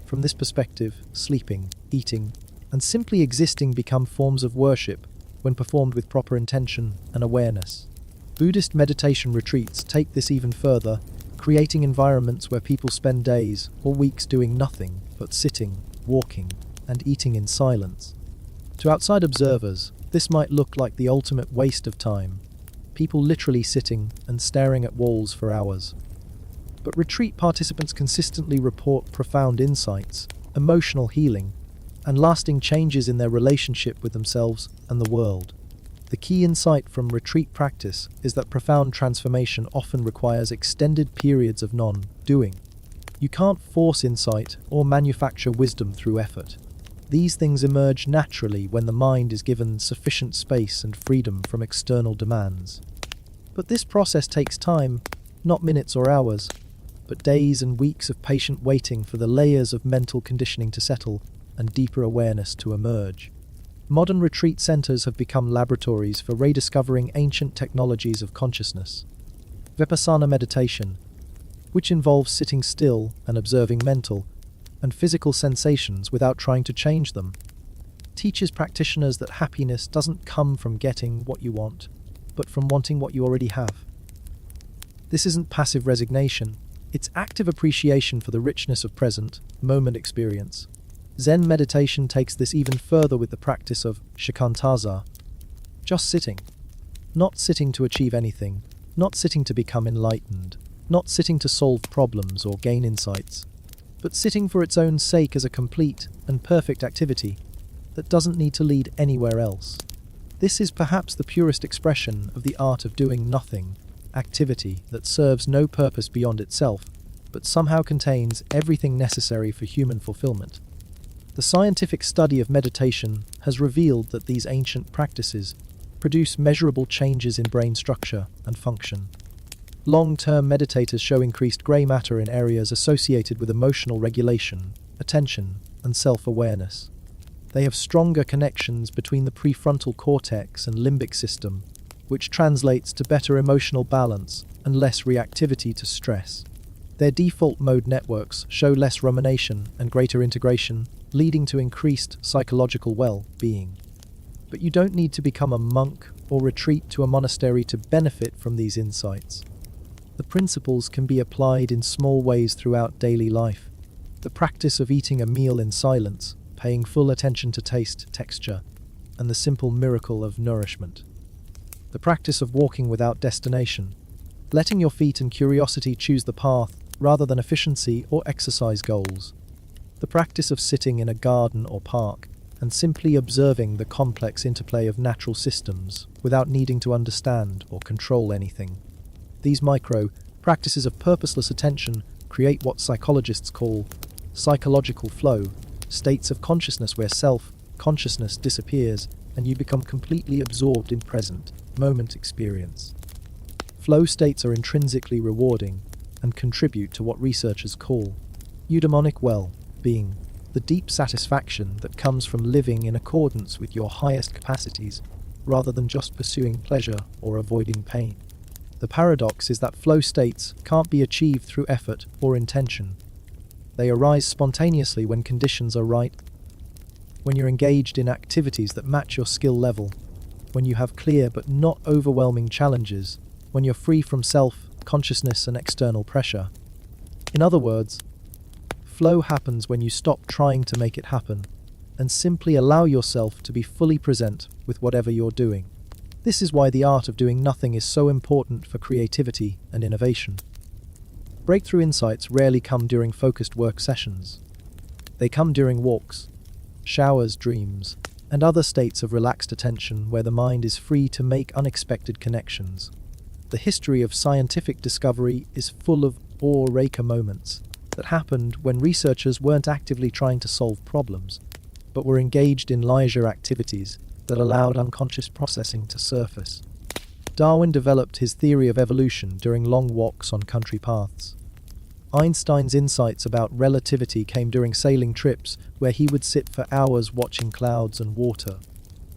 Speaker 1: From this perspective, sleeping, eating, and simply existing become forms of worship when performed with proper intention and awareness. Buddhist meditation retreats take this even further, creating environments where people spend days or weeks doing nothing but sitting, walking, and eating in silence. To outside observers, this might look like the ultimate waste of time, people literally sitting and staring at walls for hours. But retreat participants consistently report profound insights, emotional healing, and lasting changes in their relationship with themselves and the world. The key insight from retreat practice is that profound transformation often requires extended periods of non-doing. You can't force insight or manufacture wisdom through effort. These things emerge naturally when the mind is given sufficient space and freedom from external demands. But this process takes time, not minutes or hours, but days and weeks of patient waiting for the layers of mental conditioning to settle and deeper awareness to emerge. Modern retreat centers have become laboratories for rediscovering ancient technologies of consciousness. Vipassana meditation, which involves sitting still and observing mental and physical sensations without trying to change them, teaches practitioners that happiness doesn't come from getting what you want, but from wanting what you already have. This isn't passive resignation, it's active appreciation for the richness of present, moment experience. Zen meditation takes this even further with the practice of shikantaza, just sitting. Not sitting to achieve anything, not sitting to become enlightened, not sitting to solve problems or gain insights, but sitting for its own sake as a complete and perfect activity that doesn't need to lead anywhere else. This is perhaps the purest expression of the art of doing nothing, activity that serves no purpose beyond itself, but somehow contains everything necessary for human fulfillment. The scientific study of meditation has revealed that these ancient practices produce measurable changes in brain structure and function. Long-term meditators show increased grey matter in areas associated with emotional regulation, attention, and self-awareness. They have stronger connections between the prefrontal cortex and limbic system, which translates to better emotional balance and less reactivity to stress. Their default mode networks show less rumination and greater integration, leading to increased psychological well-being. But you don't need to become a monk or retreat to a monastery to benefit from these insights. The principles can be applied in small ways throughout daily life. The practice of eating a meal in silence, paying full attention to taste, texture, and the simple miracle of nourishment. The practice of walking without destination, letting your feet and curiosity choose the path rather than efficiency or exercise goals. The practice of sitting in a garden or park and simply observing the complex interplay of natural systems without needing to understand or control anything. These micro practices of purposeless attention create what psychologists call psychological flow, states of consciousness where self-consciousness disappears and you become completely absorbed in present moment experience. Flow states are intrinsically rewarding and contribute to what researchers call eudaimonic well-being, the deep satisfaction that comes from living in accordance with your highest capacities rather than just pursuing pleasure or avoiding pain. The paradox is that flow states can't be achieved through effort or intention. They arise spontaneously when conditions are right, when you're engaged in activities that match your skill level, when you have clear but not overwhelming challenges, when you're free from self-consciousness and external pressure. In other words, flow happens when you stop trying to make it happen and simply allow yourself to be fully present with whatever you're doing. This is why the art of doing nothing is so important for creativity and innovation. Breakthrough insights rarely come during focused work sessions. They come during walks, showers, dreams, and other states of relaxed attention where the mind is free to make unexpected connections. The history of scientific discovery is full of eureka moments that happened when researchers weren't actively trying to solve problems, but were engaged in leisure activities that allowed unconscious processing to surface. Darwin developed his theory of evolution during long walks on country paths. Einstein's insights about relativity came during sailing trips where he would sit for hours watching clouds and water.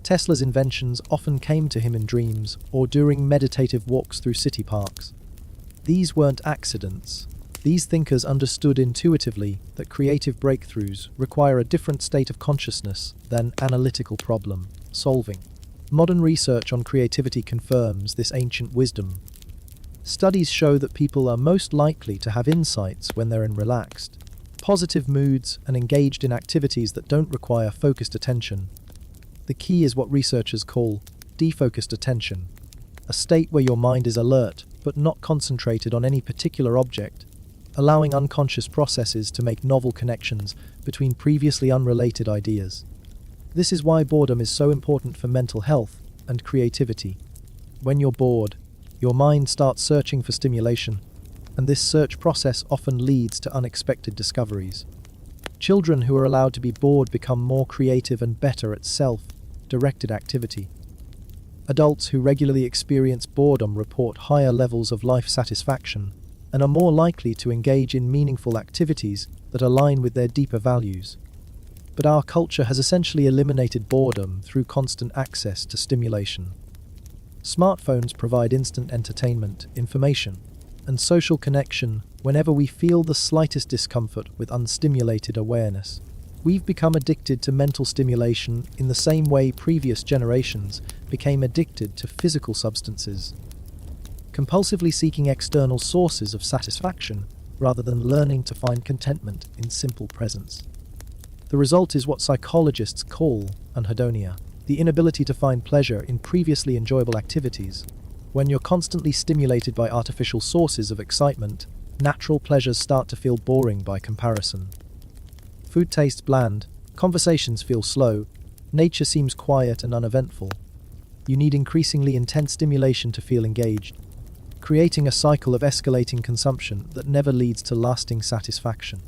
Speaker 1: Tesla's inventions often came to him in dreams or during meditative walks through city parks. These weren't accidents. These thinkers understood intuitively that creative breakthroughs require a different state of consciousness than analytical problem solving. Modern research on creativity confirms this ancient wisdom. Studies show that people are most likely to have insights when they're in relaxed, positive moods and engaged in activities that don't require focused attention. The key is what researchers call defocused attention, a state where your mind is alert but not concentrated on any particular object, allowing unconscious processes to make novel connections between previously unrelated ideas. This is why boredom is so important for mental health and creativity. When you're bored, your mind starts searching for stimulation, and this search process often leads to unexpected discoveries. Children who are allowed to be bored become more creative and better at self-directed activity. Adults who regularly experience boredom report higher levels of life satisfaction and are more likely to engage in meaningful activities that align with their deeper values. But our culture has essentially eliminated boredom through constant access to stimulation. Smartphones provide instant entertainment, information, and social connection whenever we feel the slightest discomfort with unstimulated awareness. We've become addicted to mental stimulation in the same way previous generations became addicted to physical substances, compulsively seeking external sources of satisfaction rather than learning to find contentment in simple presence. The result is what psychologists call anhedonia, the inability to find pleasure in previously enjoyable activities. When you're constantly stimulated by artificial sources of excitement, natural pleasures start to feel boring by comparison. Food tastes bland, conversations feel slow, nature seems quiet and uneventful. You need increasingly intense stimulation to feel engaged, creating a cycle of escalating consumption that never leads to lasting satisfaction.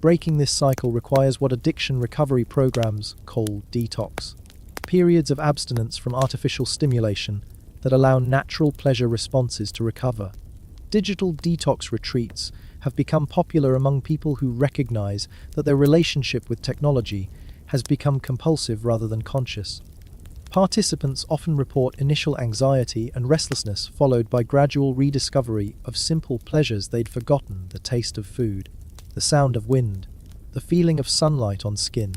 Speaker 1: Breaking this cycle requires what addiction recovery programs call detox, periods of abstinence from artificial stimulation that allow natural pleasure responses to recover. Digital detox retreats have become popular among people who recognize that their relationship with technology has become compulsive rather than conscious. Participants often report initial anxiety and restlessness followed by gradual rediscovery of simple pleasures they'd forgotten: the taste of food, the sound of wind, the feeling of sunlight on skin.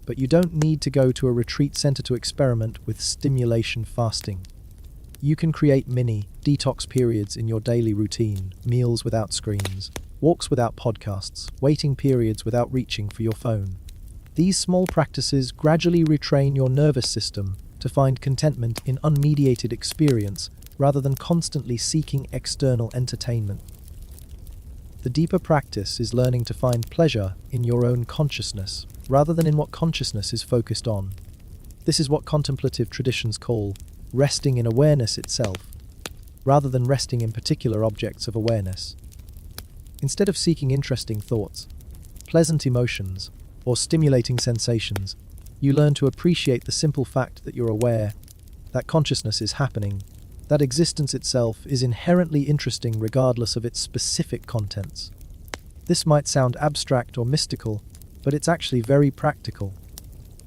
Speaker 1: But you don't need to go to a retreat center to experiment with stimulation fasting. You can create mini detox periods in your daily routine: meals without screens, walks without podcasts, waiting periods without reaching for your phone. These small practices gradually retrain your nervous system to find contentment in unmediated experience rather than constantly seeking external entertainment. The deeper practice is learning to find pleasure in your own consciousness rather than in what consciousness is focused on. This is what contemplative traditions call resting in awareness itself, rather than resting in particular objects of awareness. Instead of seeking interesting thoughts, pleasant emotions, or stimulating sensations, you learn to appreciate the simple fact that you're aware, that consciousness is happening, that existence itself is inherently interesting regardless of its specific contents. This might sound abstract or mystical, but it's actually very practical.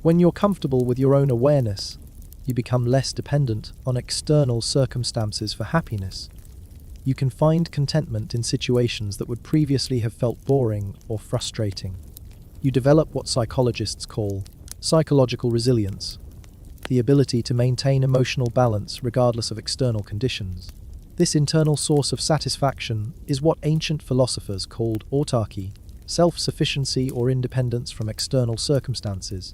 Speaker 1: When you're comfortable with your own awareness, you become less dependent on external circumstances for happiness. You can find contentment in situations that would previously have felt boring or frustrating. You develop what psychologists call psychological resilience, the ability to maintain emotional balance regardless of external conditions. This internal source of satisfaction is what ancient philosophers called autarky, self-sufficiency or independence from external circumstances.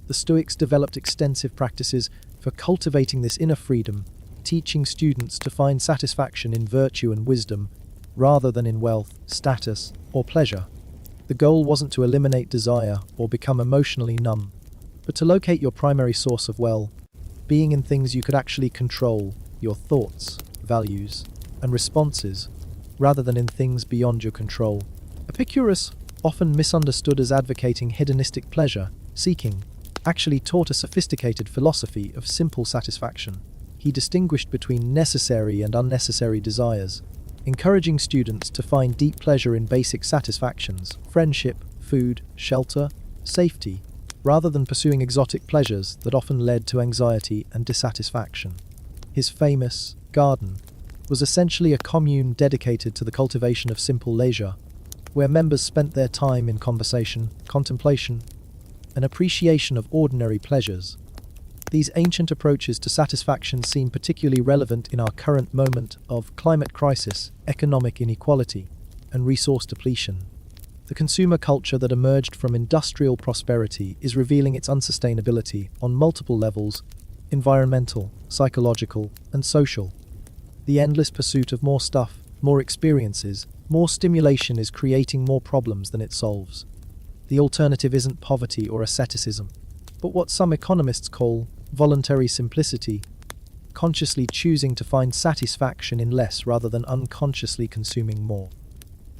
Speaker 1: The Stoics developed extensive practices for cultivating this inner freedom, teaching students to find satisfaction in virtue and wisdom rather than in wealth, status, or pleasure. The goal wasn't to eliminate desire or become emotionally numb, but to locate your primary source of well-being in things you could actually control: your thoughts, values, and responses, rather than in things beyond your control. Epicurus, often misunderstood as advocating hedonistic pleasure seeking, actually taught a sophisticated philosophy of simple satisfaction. He distinguished between necessary and unnecessary desires, encouraging students to find deep pleasure in basic satisfactions: friendship, food, shelter, safety, rather than pursuing exotic pleasures that often led to anxiety and dissatisfaction. His famous garden was essentially a commune dedicated to the cultivation of simple leisure, where members spent their time in conversation, contemplation, and appreciation of ordinary pleasures. These ancient approaches to satisfaction seem particularly relevant in our current moment of climate crisis, economic inequality, and resource depletion. The consumer culture that emerged from industrial prosperity is revealing its unsustainability on multiple levels: environmental, psychological, and social. The endless pursuit of more stuff, more experiences, more stimulation is creating more problems than it solves. The alternative isn't poverty or asceticism, but what some economists call voluntary simplicity, consciously choosing to find satisfaction in less rather than unconsciously consuming more.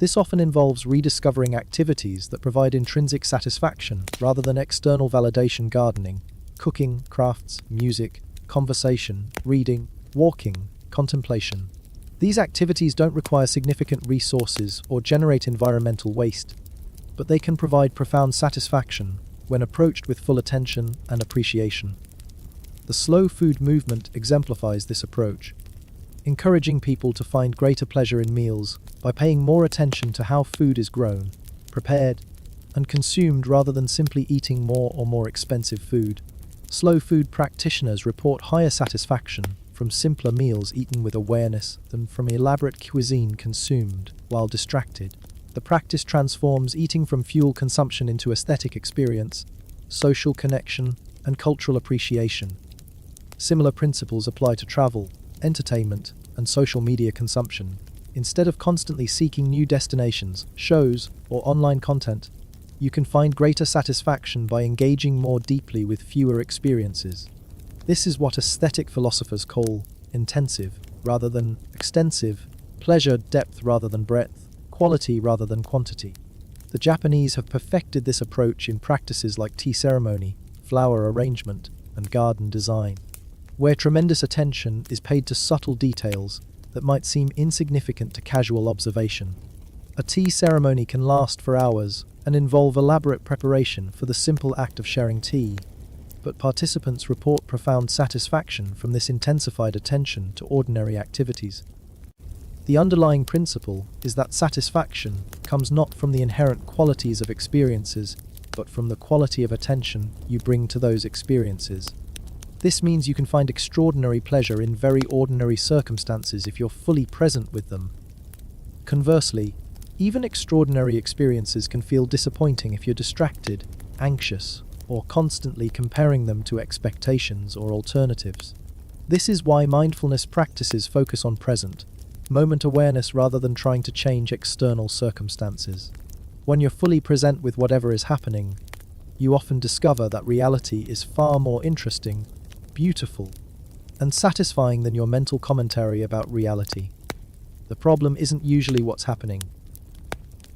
Speaker 1: This often involves rediscovering activities that provide intrinsic satisfaction rather than external validation: gardening, cooking, crafts, music, conversation, reading, walking, contemplation. These activities don't require significant resources or generate environmental waste, but they can provide profound satisfaction when approached with full attention and appreciation. The slow food movement exemplifies this approach, encouraging people to find greater pleasure in meals by paying more attention to how food is grown, prepared, and consumed rather than simply eating more or more expensive food. Slow food practitioners report higher satisfaction from simpler meals eaten with awareness than from elaborate cuisine consumed while distracted. The practice transforms eating from fuel consumption into aesthetic experience, social connection, and cultural appreciation. Similar principles apply to travel, entertainment, and social media consumption. Instead of constantly seeking new destinations, shows, or online content, you can find greater satisfaction by engaging more deeply with fewer experiences. This is what aesthetic philosophers call intensive rather than extensive, pleasure depth rather than breadth, quality rather than quantity. The Japanese have perfected this approach in practices like tea ceremony, flower arrangement, and garden design, where tremendous attention is paid to subtle details that might seem insignificant to casual observation. A tea ceremony can last for hours and involve elaborate preparation for the simple act of sharing tea. but participants report profound satisfaction from this intensified attention to ordinary activities. The underlying principle is that satisfaction comes not from the inherent qualities of experiences, but from the quality of attention you bring to those experiences. This means you can find extraordinary pleasure in very ordinary circumstances if you're fully present with them. Conversely, even extraordinary experiences can feel disappointing if you're distracted, anxious, or constantly comparing them to expectations or alternatives. This is why mindfulness practices focus on present, moment awareness rather than trying to change external circumstances. When you're fully present with whatever is happening, you often discover that reality is far more interesting, beautiful, and satisfying than your mental commentary about reality. The problem isn't usually what's happening,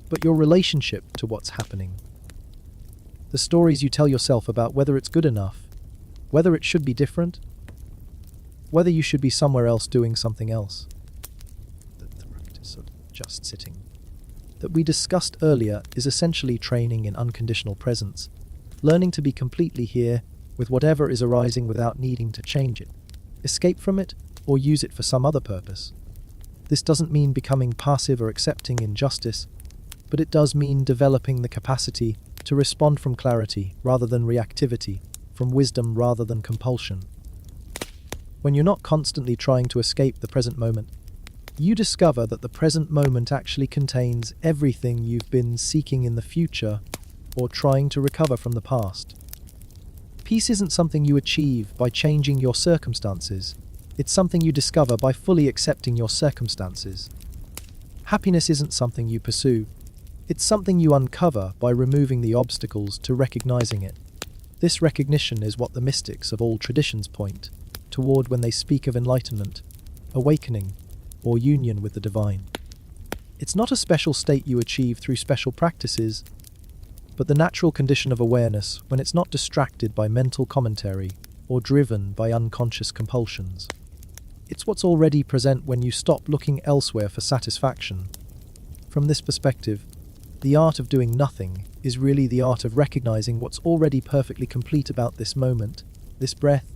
Speaker 1: but your relationship to what's happening. The stories you tell yourself about whether it's good enough, whether it should be different, whether you should be somewhere else doing something else. The practice of just sitting that we discussed earlier is essentially training in unconditional presence, learning to be completely here with whatever is arising without needing to change it, escape from it, or use it for some other purpose. This doesn't mean becoming passive or accepting injustice, but it does mean developing the capacity to respond from clarity rather than reactivity, from wisdom rather than compulsion. When you're not constantly trying to escape the present moment, you discover that the present moment actually contains everything you've been seeking in the future or trying to recover from the past. Peace isn't something you achieve by changing your circumstances. It's something you discover by fully accepting your circumstances. Happiness isn't something you pursue. It's something you uncover by removing the obstacles to recognizing it. This recognition is what the mystics of all traditions point toward when they speak of enlightenment, awakening, or union with the divine. It's not a special state you achieve through special practices, but the natural condition of awareness when it's not distracted by mental commentary or driven by unconscious compulsions. It's what's already present when you stop looking elsewhere for satisfaction. From this perspective, the art of doing nothing is really the art of recognizing what's already perfectly complete about this moment, this breath,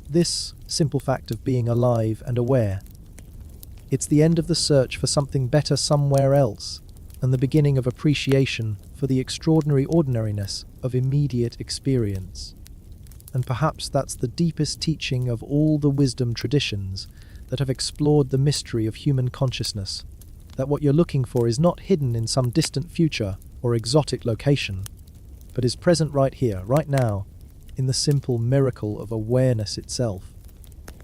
Speaker 1: this simple fact of being alive and aware. It's the end of the search for something better somewhere else, and the beginning of appreciation for the extraordinary ordinariness of immediate experience. And perhaps that's the deepest teaching of all the wisdom traditions that have explored the mystery of human consciousness, that what you're looking for is not hidden in some distant future or exotic location, but is present right here, right now, in the simple miracle of awareness itself.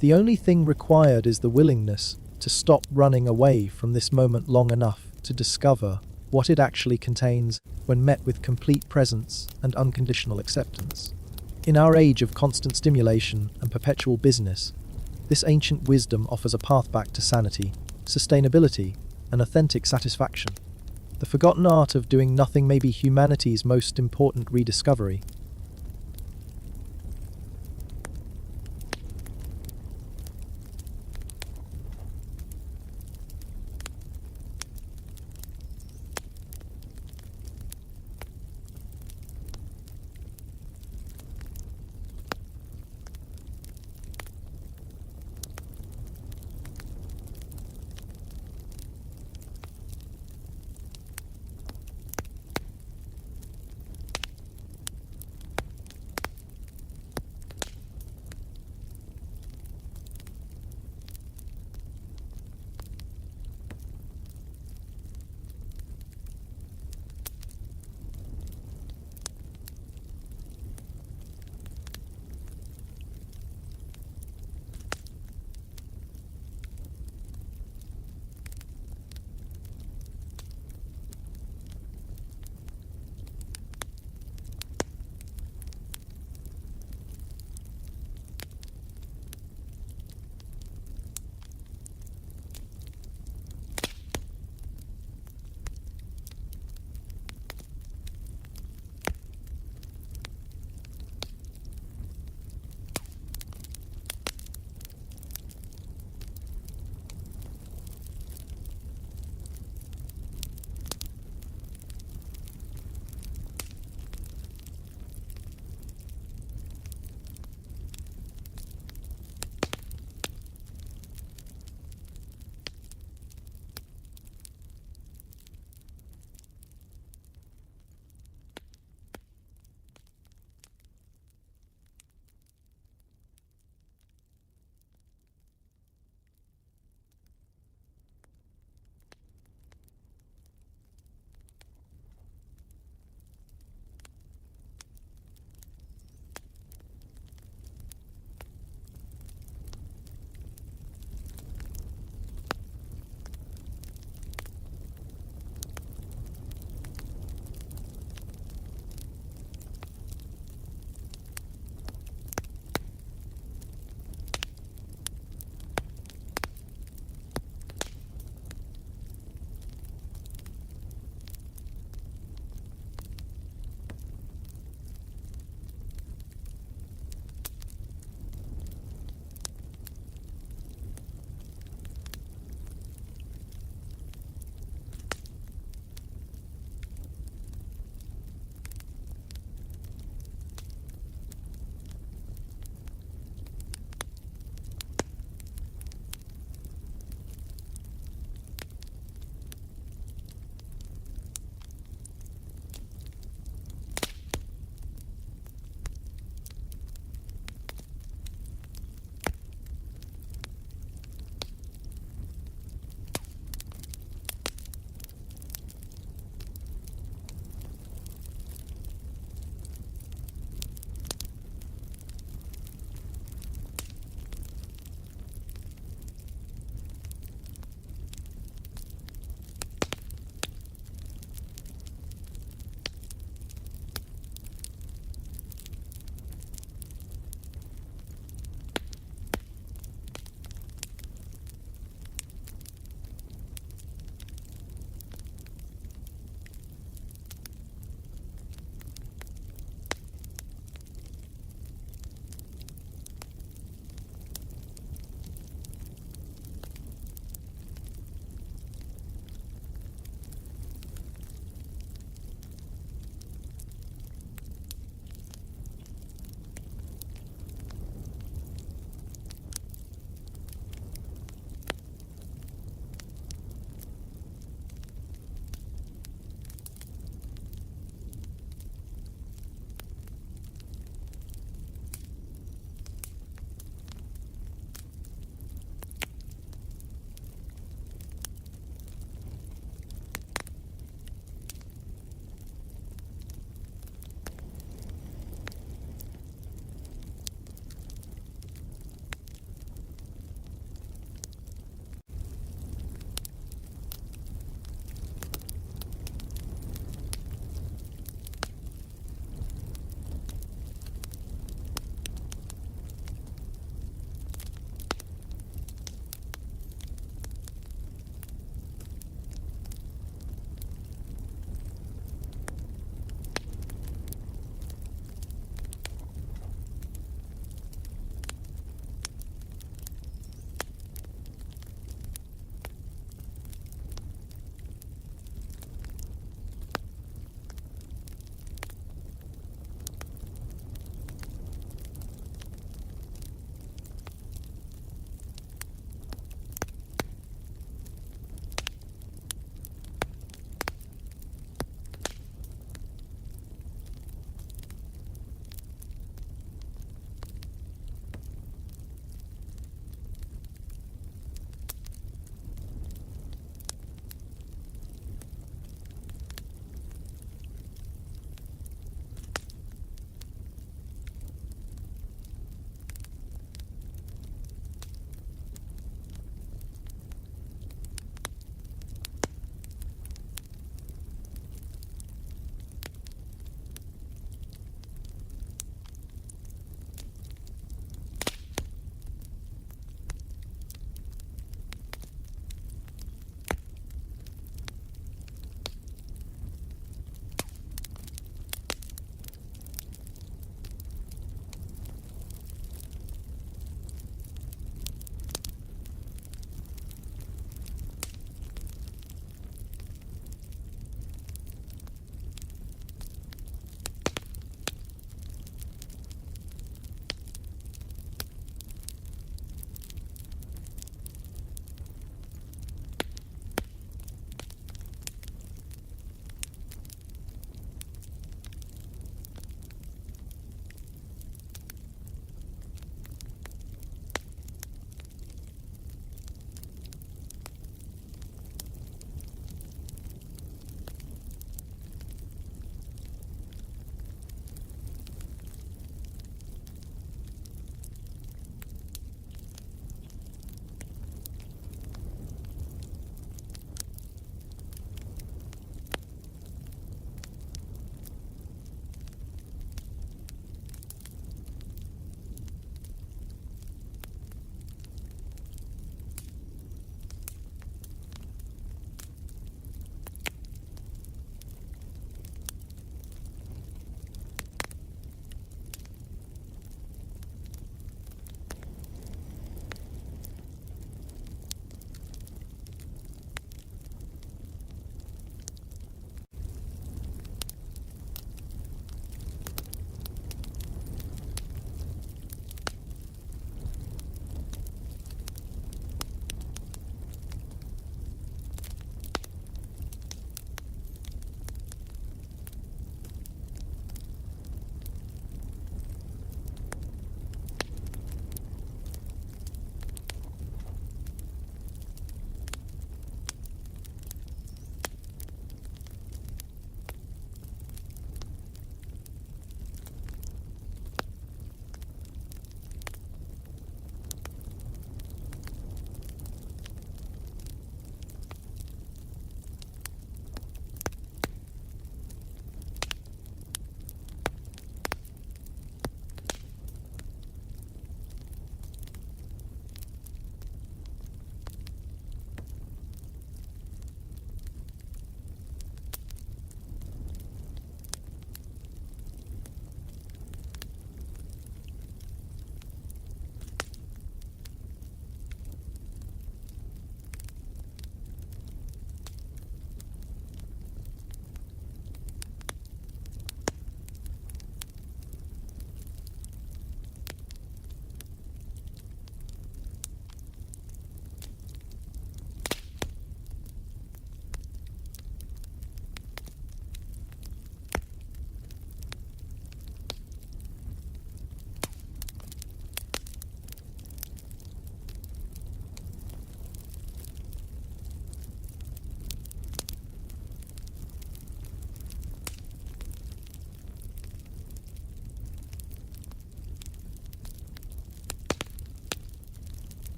Speaker 1: The only thing required is the willingness to stop running away from this moment long enough to discover what it actually contains when met with complete presence and unconditional acceptance. In our age of constant stimulation and perpetual business, this ancient wisdom offers a path back to sanity, sustainability, and authentic satisfaction. The forgotten art of doing nothing may be humanity's most important rediscovery,